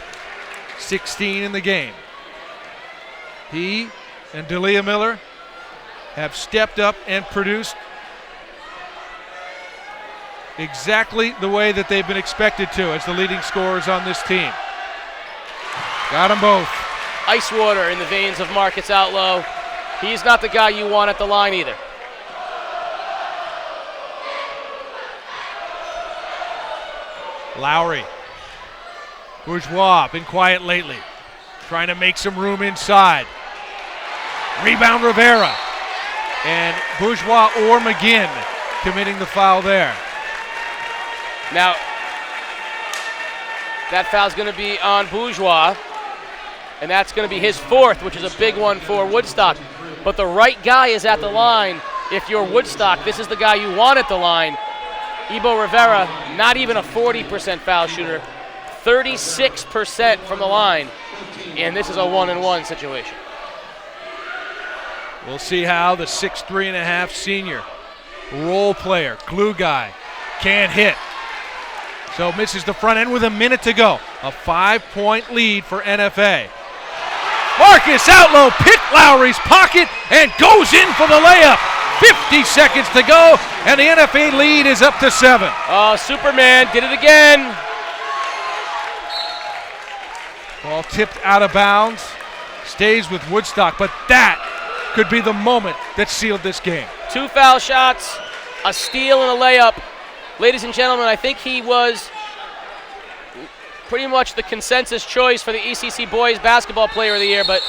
S2: 16 in the game. He and D'Elia Miller have stepped up and produced exactly the way that they've been expected to as the leading scorers on this team. Got them both.
S1: Ice water in the veins of Marcus Outlaw. He's not the guy you want at the line either.
S2: Lowry. Bourgeois, been quiet lately. Trying to make some room inside. Rebound Rivera. And Bourgeois or McGinn committing the foul there.
S1: Now, that foul's going to be on Bourgeois, and that's going to be his fourth, which is a big one for Woodstock. But the right guy is at the line. If you're Woodstock, this is the guy you want at the line. Ibo Rivera, not even a 40% foul shooter, 36% from the line, and this is a 1-and-1 situation.
S2: We'll see how the 6'3.5" senior, role player, glue guy, can't hit. So misses the front end with a minute to go. A 5-point lead for NFA. Marcus Outlaw picked Lowry's pocket and goes in for the layup. 50 seconds to go, and the NFA lead is up to 7.
S1: Oh, Superman did it again.
S2: Ball tipped out of bounds. Stays with Woodstock, but that could be the moment that sealed this game.
S1: 2 foul shots, a steal and a layup. Ladies and gentlemen, I think he was pretty much the consensus choice for the ECC Boys Basketball Player of the Year, but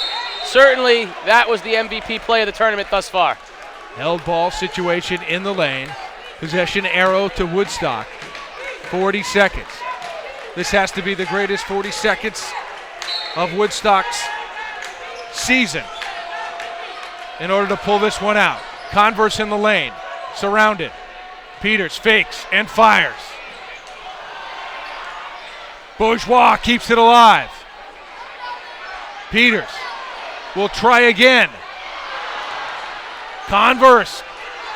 S1: certainly that was the MVP play of the tournament thus far.
S2: Held ball situation in the lane. Possession arrow to Woodstock. 40 seconds. This has to be the greatest 40 seconds of Woodstock's season in order to pull this one out. Converse in the lane. Surrounded. Peters fakes and fires. Bourgeois keeps it alive. Peters will try again. Converse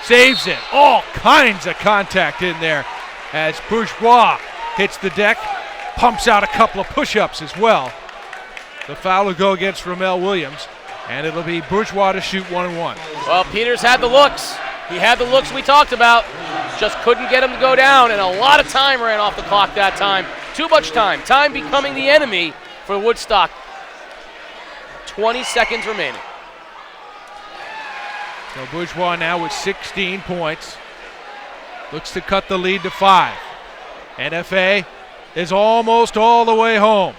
S2: saves it. All kinds of contact in there as Bourgeois hits the deck, pumps out a couple of push-ups as well. The foul will go against Ramel Williams, and it'll be Bourgeois to shoot 1-and-1.
S1: Well, Peters had the looks. He had the looks we talked about. Just couldn't get him to go down, and a lot of time ran off the clock that time. Too much time. Time becoming the enemy for Woodstock. 20 seconds remaining.
S2: So Bourgeois now with 16 points. Looks to cut the lead to 5. NFA is almost all the way home.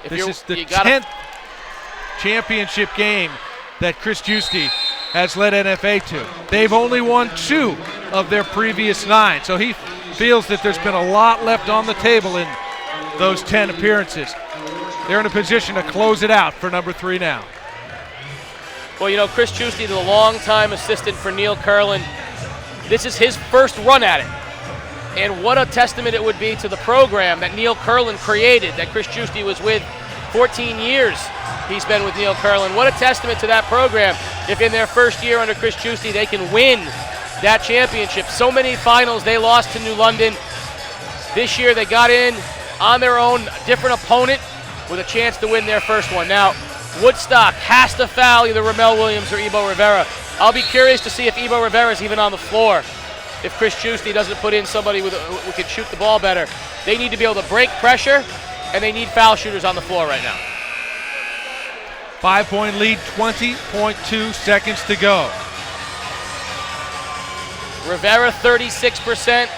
S2: This is the 10th championship game that Chris Giusti has led NFA to. They've only won 2 of their previous 9, so he feels that there's been a lot left on the table in those 10 appearances. They're in a position to close it out for number 3 now.
S1: Well, you know, Chris Giusti is a longtime assistant for Neil Curlin. This is his first run at it. And what a testament it would be to the program that Neil Curlin created, that Chris Giusti was with 14 years he's been with Neil Curlin. What a testament to that program if in their first year under Chris Giusti they can win that championship. So many finals they lost to New London. This year they got in on their own, different opponent with a chance to win their first one. Now, Woodstock has to foul either Ramel Williams or Ibo Rivera. I'll be curious to see if Ibo Rivera is even on the floor. If Chris Giusti doesn't put in somebody who can shoot the ball better. They need to be able to break pressure, and they need foul shooters on the floor right now.
S2: 5-point lead, 20.2 seconds to go.
S1: Rivera 36%,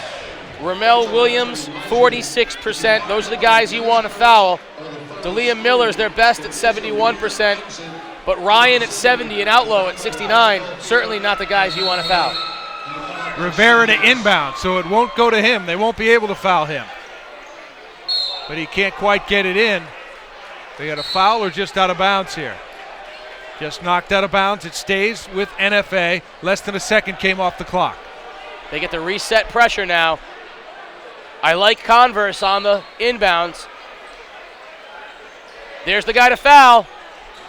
S1: Ramel Williams 46%. Those are the guys you want to foul. D'Elia Miller's their best at 71%, but Ryan at 70 and Outlaw at 69, certainly not the guys you want to foul.
S2: Rivera to inbound, so it won't go to him. They won't be able to foul him. But he can't quite get it in. They got a foul or just out of bounds here? Just knocked out of bounds. It stays with NFA. Less than a second came off the clock.
S1: They get the reset pressure now. I like Converse on the inbounds. There's the guy to foul.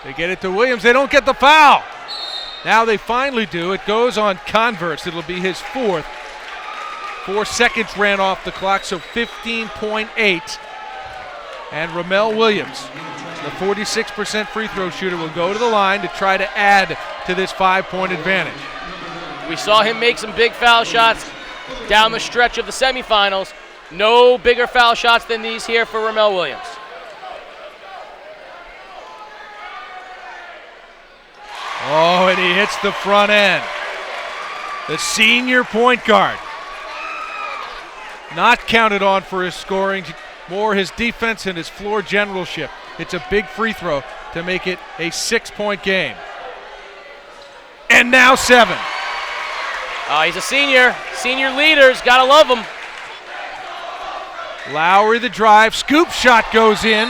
S2: They get it to Williams. They don't get the foul. Now they finally do. It goes on Converse. It'll be his 4th. 4 seconds ran off the clock, so 15.8. And Ramel Williams, the 46% free throw shooter, will go to the line to try to add to this 5-point advantage.
S1: We saw him make some big foul shots down the stretch of the semifinals. No bigger foul shots than these here for Ramel Williams.
S2: Oh, and he hits the front end. The senior point guard. Not counted on for his scoring, more his defense and his floor generalship. It's a big free throw to make it a 6-point game. And now 7.
S1: He's a senior. Senior leaders, gotta love him.
S2: Lowry the drive, scoop shot goes in,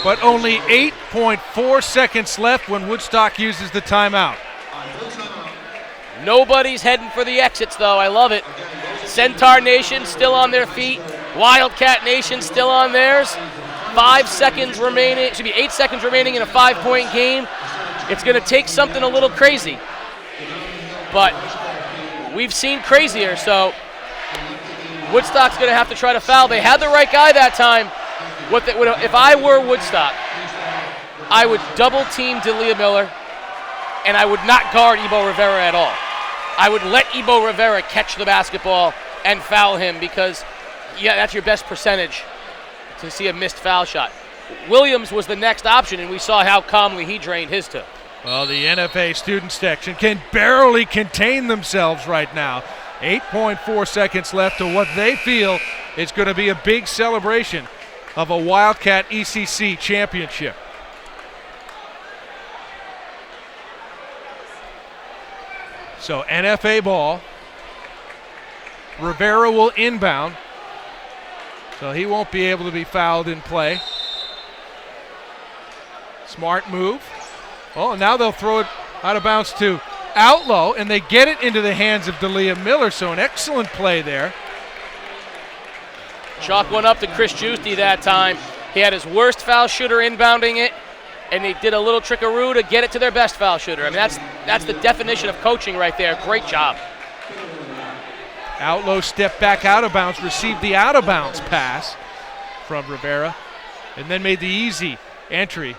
S2: but only 8.4 seconds left when Woodstock uses the timeout.
S1: Nobody's heading for the exits, though. I love it. Centaur Nation still on their feet. Wildcat Nation still on theirs. 8 seconds remaining in a 5-point game. It's going to take something a little crazy. But we've seen crazier, so Woodstock's going to have to try to foul. They had the right guy that time. If I were Woodstock, I would double team D'Elia Miller, and I would not guard Ebo Rivera at all. I would let Ebo Rivera catch the basketball and foul him because, yeah, that's your best percentage to see a missed foul shot. Williams was the next option, and we saw how calmly he drained his two.
S2: Well, the NFA student section can barely contain themselves right now. 8.4 seconds left to what they feel is going to be a big celebration of a Wildcat ECC championship. So NFA ball. Rivera will inbound, so he won't be able to be fouled in play. Smart move. Oh, now they'll throw it out of bounds to Outlaw, and they get it into the hands of D'Elia Miller, so an excellent play there.
S1: Chalk one up to Chris Giusti that time. He had his worst foul shooter inbounding it, and they did a little trickaroo to get it to their best foul shooter. I mean, that's the definition of coaching right there. Great job.
S2: Outlaw stepped back out of bounds, received the out of bounds pass from Rivera, and then made the easy entry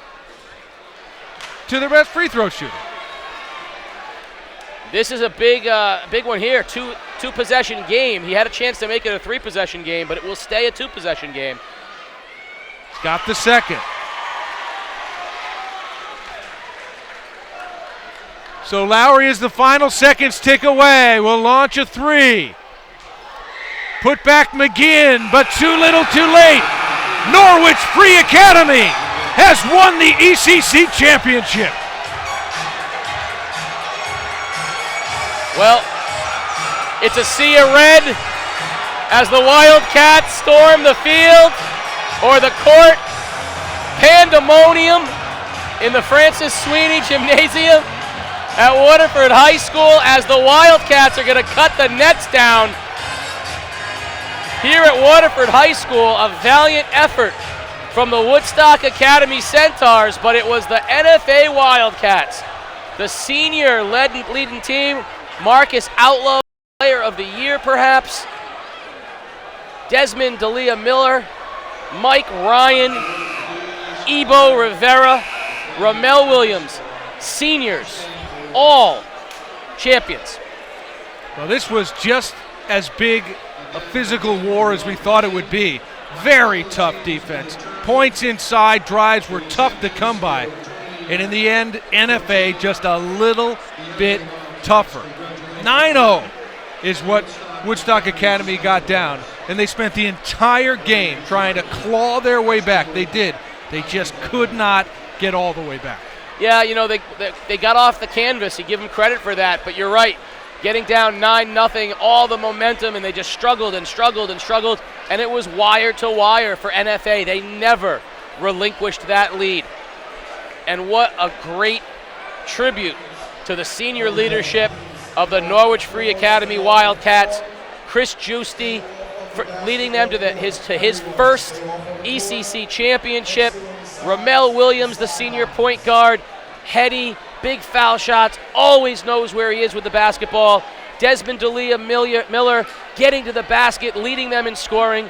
S2: to their best free throw shooter.
S1: This is a big one here. Two possession game. He had a chance to make it a 3-possession game, but it will stay a 2-possession game.
S2: Got the second. So Lowry, as the final seconds tick away, will launch a 3. Put back McGinn, but too little too late. Norwich Free Academy has won the ECC championship.
S1: Well, it's a sea of red as the Wildcats storm the field or the court. Pandemonium in the Francis Sweeney Gymnasium at Waterford High School as the Wildcats are going to cut the nets down here at Waterford High School. A valiant effort from the Woodstock Academy Centaurs, but it was the NFA Wildcats, the senior leading team. Marcus Outlaw, player of the year perhaps. Desmond D'Elia Miller, Mike Ryan, Ebo Rivera, Ramel Williams, seniors, all champions.
S2: Well, this was just as big a physical war as we thought it would be. Very tough defense. Points inside, drives were tough to come by. And in the end, NFA just a little bit tougher. 9-0 is what Woodstock Academy got down, and they spent the entire game trying to claw their way back. They did. They just could not get all the way back.
S1: Yeah, you know, they got off the canvas. You give them credit for that, but you're right. Getting down 9-0, all the momentum, and they just struggled and struggled and struggled, and it was wire to wire for NFA. They never relinquished that lead. And what a great tribute to the senior leadership of the Norwich Free Academy Wildcats. Chris Giusti leading them to his first ECC championship. Ramel Williams, the senior point guard, heady, big foul shots, always knows where he is with the basketball. Desmond D'Elia Miller getting to the basket, leading them in scoring.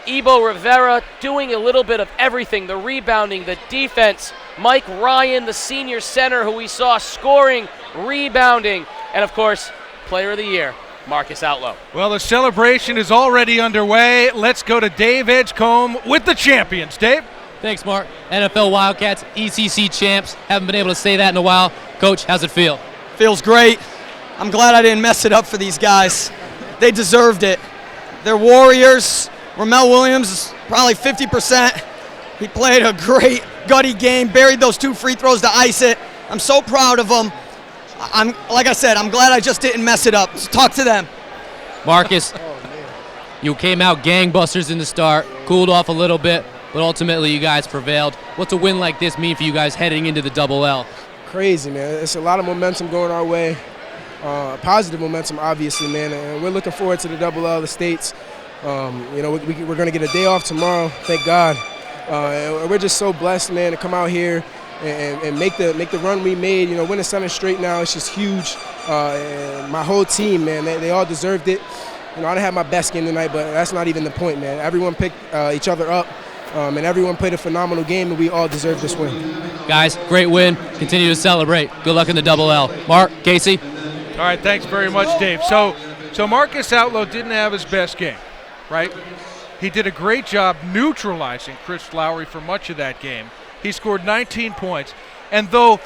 S1: Ebo Rivera doing a little bit of everything, the rebounding, the defense. Mike Ryan, the senior center who we saw scoring, rebounding, and of course, player of the year. Marcus Outlaw.
S2: Well, the celebration is already underway. Let's go to Dave Edgecombe with the champions. Dave?
S3: Thanks, Mark. NFL Wildcats, ECC champs. Haven't been able to say that in a while. Coach, how's it feel?
S6: Feels great. I'm glad I didn't mess it up for these guys. They deserved it. They're warriors. Ramel Williams is probably 50%. He played a great, gutty game, buried those 2 free throws to ice it. I'm so proud of him. Like I said, I'm glad I just didn't mess it up. So talk to them.
S3: Marcus, you came out gangbusters in the start, cooled off a little bit, but ultimately you guys prevailed. What's a win like this mean for you guys heading into the double L?
S7: Crazy, man. It's a lot of momentum going our way. Positive momentum, obviously, man. And we're looking forward to the double L, the States. We're going to get a day off tomorrow, thank God. We're just so blessed, man, to come out here and make the run we made. Winning 7 straight now, it's just huge. And my whole team, man, they all deserved it. I didn't have my best game tonight, but that's not even the point, man. Everyone picked each other up, and everyone played a phenomenal game, and we all deserve this win.
S3: Guys, great win. Continue to celebrate. Good luck in the double L. Mark, Casey?
S2: All right, thanks very much, Dave. So Marcus Outlaw didn't have his best game, right? He did a great job neutralizing Chris Lowry for much of that game. He scored 19 points. And though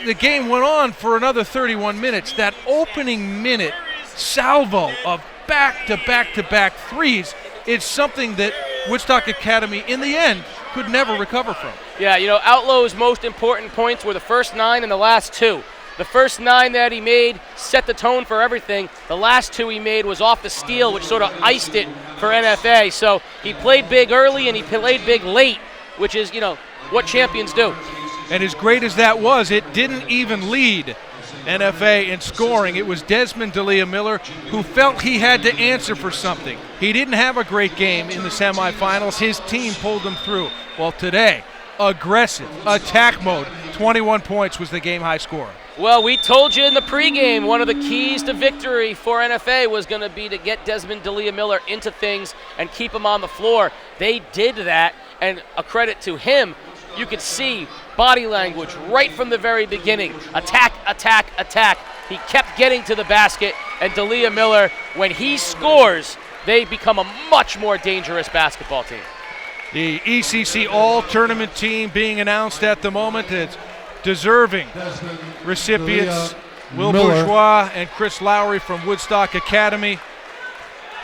S2: the game went on for another 31 minutes, that opening minute salvo of back-to-back-to-back threes is something that Woodstock Academy, in the end, could never recover from.
S1: Yeah, Outlaw's most important points were the first 9 and the last 2. The first 9 that he made set the tone for everything. The last 2 he made was off the steal, which sort of iced it for NFA. So he played big early and he played big late, which is, what champions do.
S2: And as great as that was, it didn't even lead NFA in scoring. It was Desmond D'Elia Miller who felt he had to answer for something. He didn't have a great game in the semifinals. His team pulled him through. Well, today, aggressive, attack mode, 21 points was the game high score.
S1: Well, we told you in the pregame one of the keys to victory for NFA was going to be to get Desmond D'Elia Miller into things and keep him on the floor. They did that, and a credit to him. You could see body language right from the very beginning. Attack, attack, attack. He kept getting to the basket, and D'Elia Miller, when he scores, they become a much more dangerous basketball team.
S2: The ECC All-Tournament team being announced at the moment. It's deserving recipients, Will Bourgeois and Chris Lowry from Woodstock Academy,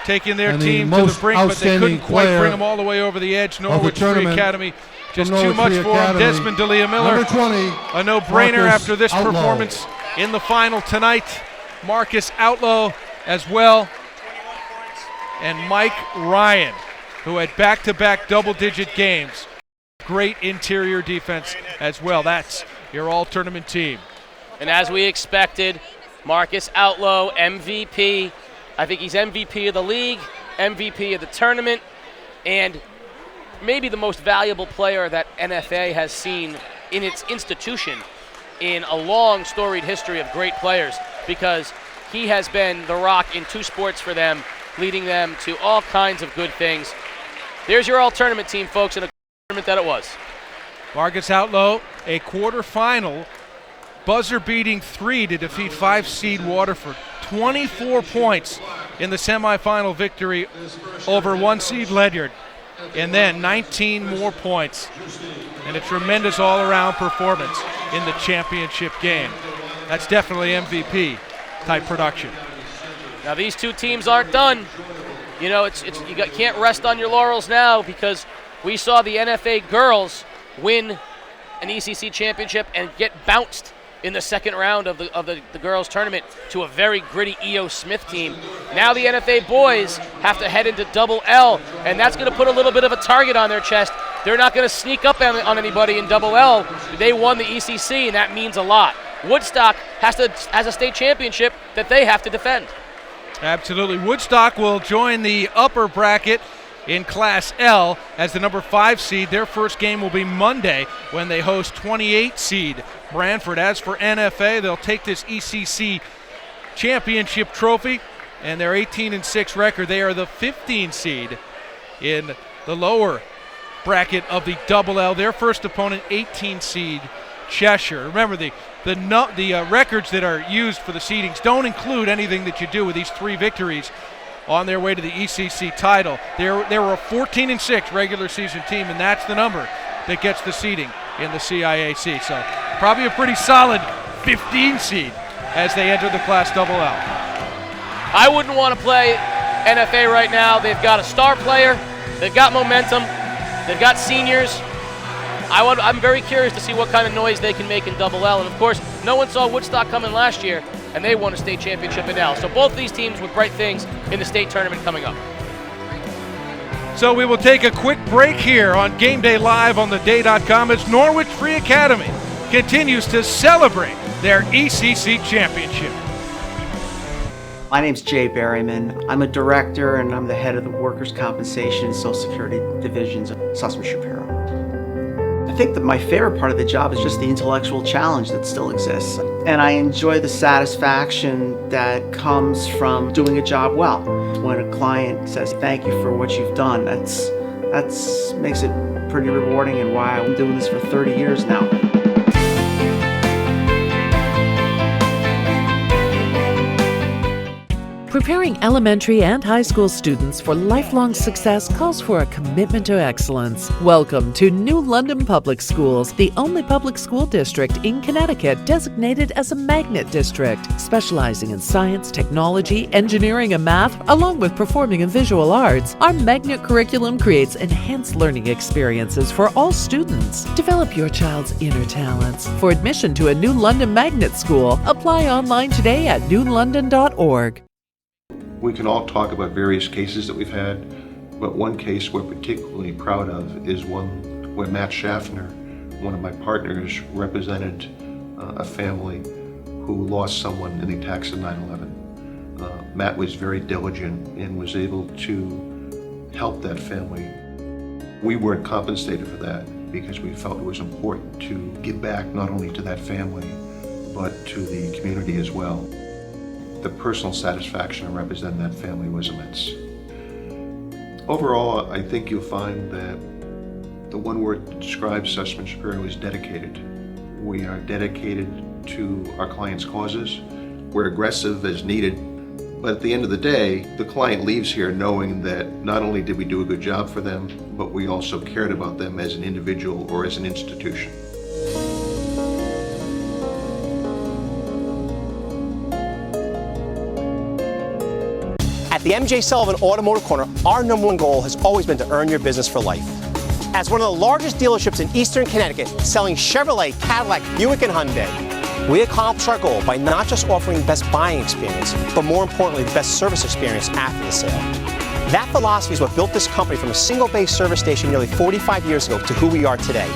S2: taking their team to the brink, but they couldn't quite bring them all the way over the edge. Norwich Free Academy, just too much for him. Desmond D'Elia Miller, a no-brainer after this performance in the final tonight. Marcus Outlaw as well, and Mike Ryan, who had back-to-back double-digit games. Great interior defense as well. That's your all-tournament team.
S1: And as we expected, Marcus Outlaw, MVP. I think he's MVP of the league, MVP of the tournament, and maybe the most valuable player that NFA has seen in its institution in a long, storied history of great players, because he has been the rock in 2 sports for them, leading them to all kinds of good things. There's your all-tournament team, folks, and a tournament that it was.
S2: Marcus Outlaw, a quarterfinal buzzer-beating 3 to defeat 5-seed Waterford. 24 points in the semifinal victory over 1-seed Ledyard. And then 19 more points and a tremendous all-around performance in the championship game. That's definitely MVP-type production.
S1: Now these 2 teams aren't done. You can't rest on your laurels now, because we saw the NFA girls win an ECC championship and get bounced in the second round of the girls tournament to a very gritty E.O. Smith team. Now the NFA boys have to head into double L, and that's going to put a little bit of a target on their chest. They're not going to sneak up on anybody in double L. They won the ECC, and that means a lot. Woodstock has a state championship that they have to defend.
S2: Absolutely. Woodstock will join the upper bracket in Class L as the number 5 seed. Their first game will be Monday when they host 28 seed Brantford. As for NFA, they'll take this ECC championship trophy and their 18-6 record. They are the 15 seed in the lower bracket of the double L. Their first opponent, 18 seed Cheshire. Remember, the the records that are used for the seedings don't include anything that you do with these 3 victories on their way to the ECC title. They were a 14-6 regular season team, and that's the number that gets the seeding in the CIAC. So probably a pretty solid 15 seed as they enter the Class AA.
S1: I wouldn't want to play NFA right now. They've got a star player. They've got momentum. They've got seniors. I'm very curious to see what kind of noise they can make in AA. And of course, no one saw Woodstock coming last year, and they won a state championship in L. So both these teams with bright things in the state tournament coming up.
S2: So we will take a quick break here on Game Day Live on theday.com as Norwich Free Academy continues to celebrate their ECC championship.
S9: My name's Jay Berryman. I'm a director and I'm the head of the Workers' Compensation and Social Security divisions of Sussman Shapiro. I think that my favorite part of the job is just the intellectual challenge that still exists. And I enjoy the satisfaction that comes from doing a job well. When a client says, thank you for what you've done, that's makes it pretty rewarding, and why I'm doing this for 30 years now.
S19: Preparing elementary and high school students for lifelong success calls for a commitment to excellence. Welcome to New London Public Schools, the only public school district in Connecticut designated as a magnet district, specializing in science, technology, engineering, and math, along with performing and visual arts. Our magnet curriculum creates enhanced learning experiences for all students. Develop your child's inner talents. For admission to a New London Magnet School, apply online today at newlondon.org.
S20: We can all talk about various cases that we've had, but one case we're particularly proud of is one where Matt Schaffner, one of my partners, represented a family who lost someone in the attacks of 9/11. Matt was very diligent and was able to help that family. We weren't compensated for that because we felt it was important to give back not only to that family, but to the community as well. The personal satisfaction of representing that family was immense. Overall, I think you'll find that the one word that describes Sussman Shapiro is dedicated. We are dedicated to our clients' causes. We're aggressive as needed, but at the end of the day, the client leaves here knowing that not only did we do a good job for them, but we also cared about them as an individual or as an institution.
S8: At the MJ Sullivan Automotive Corner, our #1 goal has always been to earn your business for life. As one of the largest dealerships in Eastern Connecticut, selling Chevrolet, Cadillac, Buick, and Hyundai, we accomplish our goal by not just offering the best buying experience, but more importantly, the best service experience after the sale. That philosophy is what built this company from a single-base service station nearly 45 years ago to who we are today.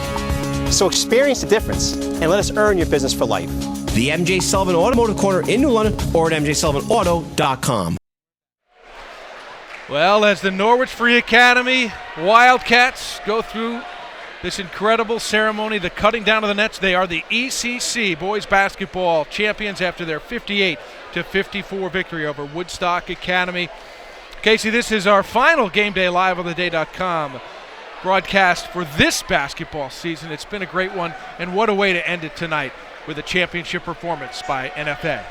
S8: So experience the difference and let us earn your business for life. The MJ Sullivan Automotive Corner in New London or at mjsullivanauto.com.
S2: Well, as the Norwich Free Academy Wildcats go through this incredible ceremony, the cutting down of the nets, they are the ECC boys basketball champions after their 58-54 victory over Woodstock Academy. Casey, this is our final Game Day Live on theday.com broadcast for this basketball season. It's been a great one, and what a way to end it tonight with a championship performance by NFA.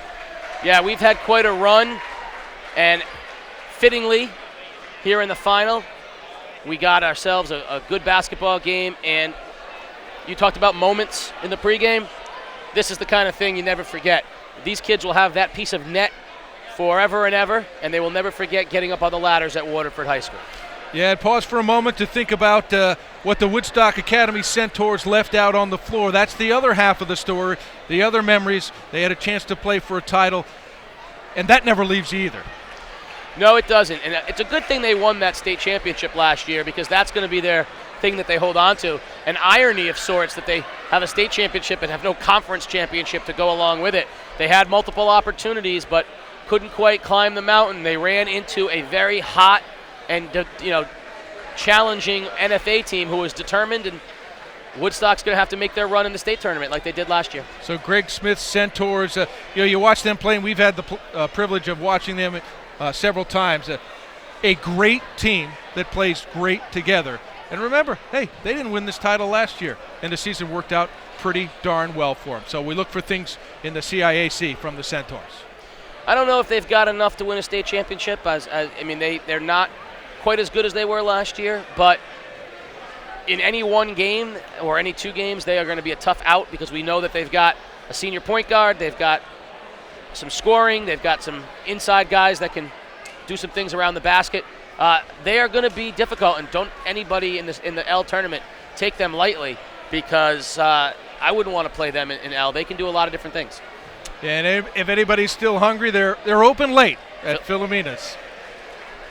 S1: Yeah, we've had quite a run, and fittingly, here in the final, we got ourselves a good basketball game, and you talked about moments in the pregame. This is the kind of thing you never forget. These kids will have that piece of net forever and ever, and they will never forget getting up on the ladders at Waterford High School.
S2: Yeah, and pause for a moment to think about what the Woodstock Academy Centaurs left out on the floor. That's the other half of the story, the other memories. They had a chance to play for a title, and that never leaves you either.
S1: No, it doesn't. And it's a good thing they won that state championship last year, because that's going to be their thing that they hold on to. An irony of sorts that they have a state championship and have no conference championship to go along with it. They had multiple opportunities, but couldn't quite climb the mountain. They ran into a very hot and challenging NFA team who was determined, and Woodstock's going to have to make their run in the state tournament like they did last year.
S2: So Greg Smith's Centaurs, you watch them play, and we've had the privilege of watching them several times. A great team that plays great together. And remember, hey, they didn't win this title last year, and the season worked out pretty darn well for them. So we look for things in the CIAC from the Centaurs.
S1: I don't know if they've got enough to win a state championship. They're not quite as good as they were last year, but in any one game or any two games, they are going to be a tough out because we know that they've got a senior point guard, they've got some scoring, they've got some inside guys that can do some things around the basket. They are going to be difficult, and don't anybody in the L tournament take them lightly because I wouldn't want to play them in L. They can do a lot of different things.
S2: And if anybody's still hungry, they're open late at Philomena's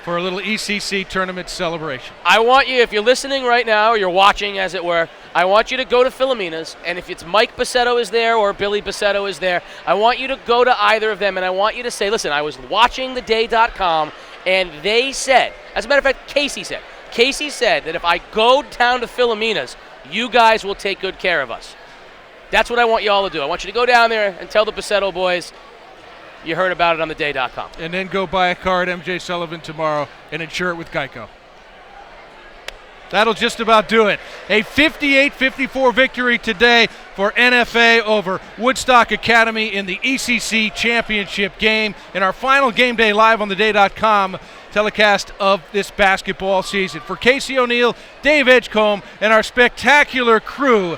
S2: for a little ECC tournament celebration.
S1: I want you, if you're listening right now, or you're watching as it were, I want you to go to Philomena's, and if it's Mike Bassetto is there or Billy Bassetto is there, I want you to go to either of them, and I want you to say, listen, I was watching theday.com, and they said, as a matter of fact, Casey said that if I go down to Philomena's, you guys will take good care of us. That's what I want you all to do. I want you to go down there and tell the Bassetto boys you heard about it on theday.com.
S2: And then go buy a car at MJ Sullivan tomorrow and insure it with Geico. That'll just about do it. A 58-54 victory today for NFA over Woodstock Academy in the ECC championship game. In our final Game Day live on theday.com telecast of this basketball season. For Casey O'Neill, Dave Edgecombe, and our spectacular crew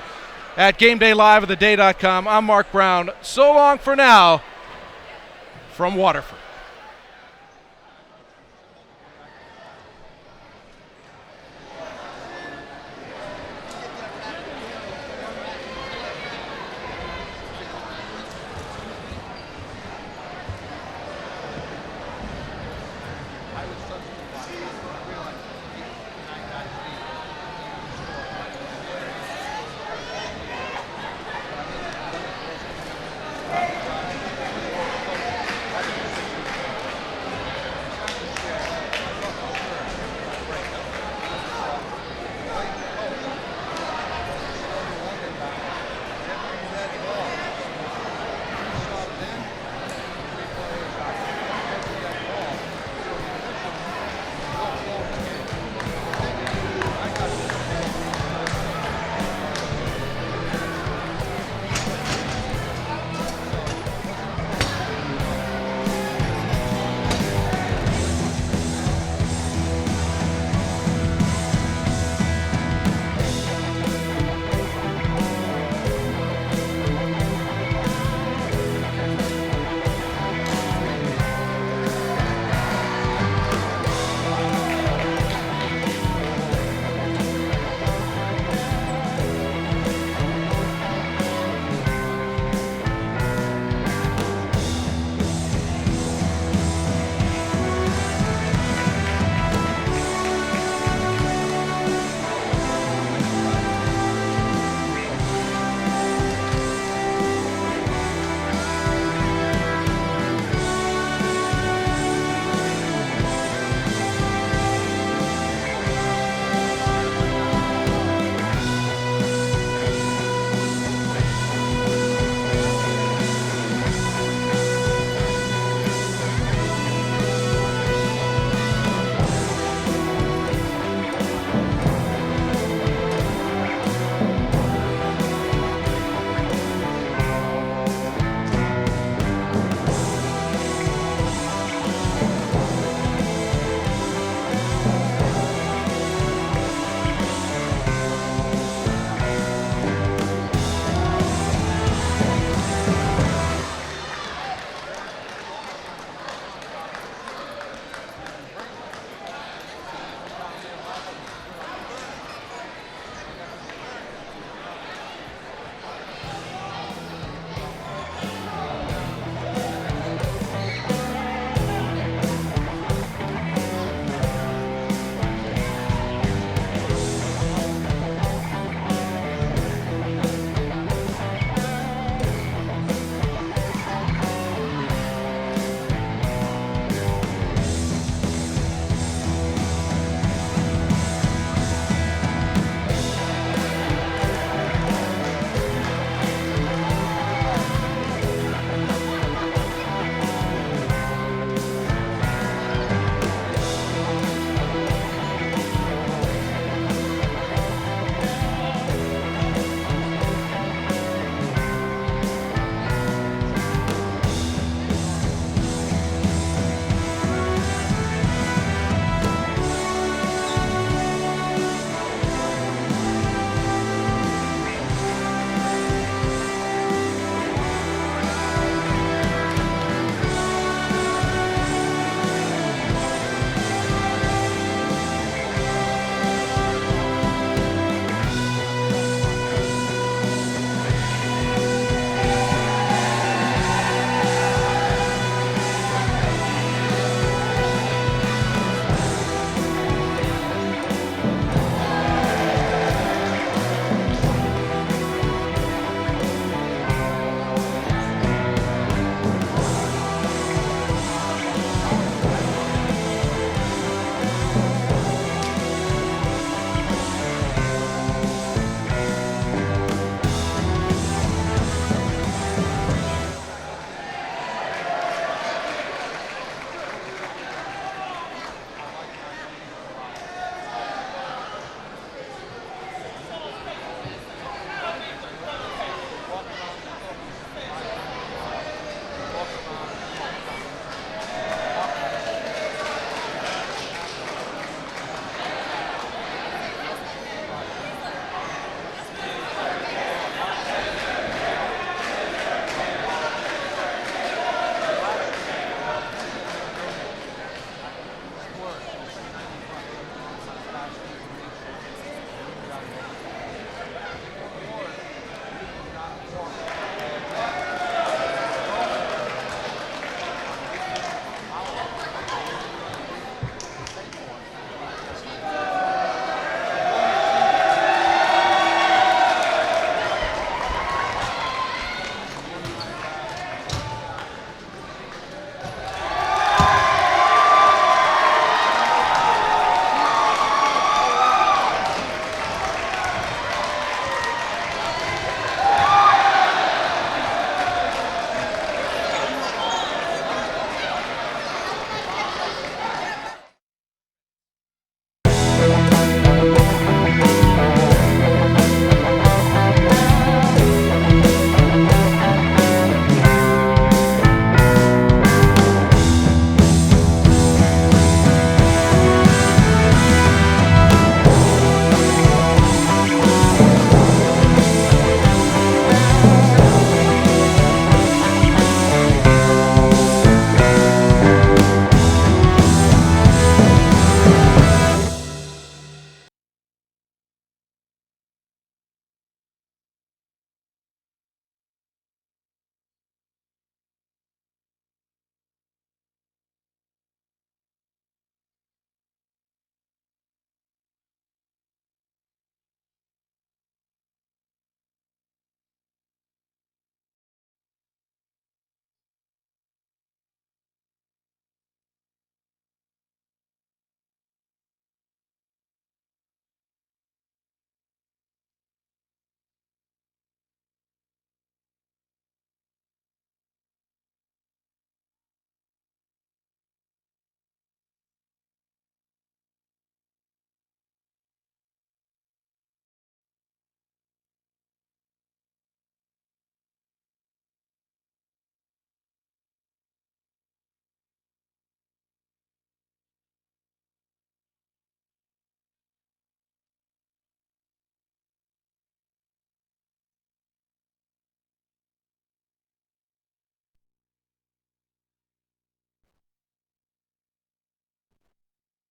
S2: at Game Day Live at theday.com, I'm Mark Brown. So long for now from Waterford.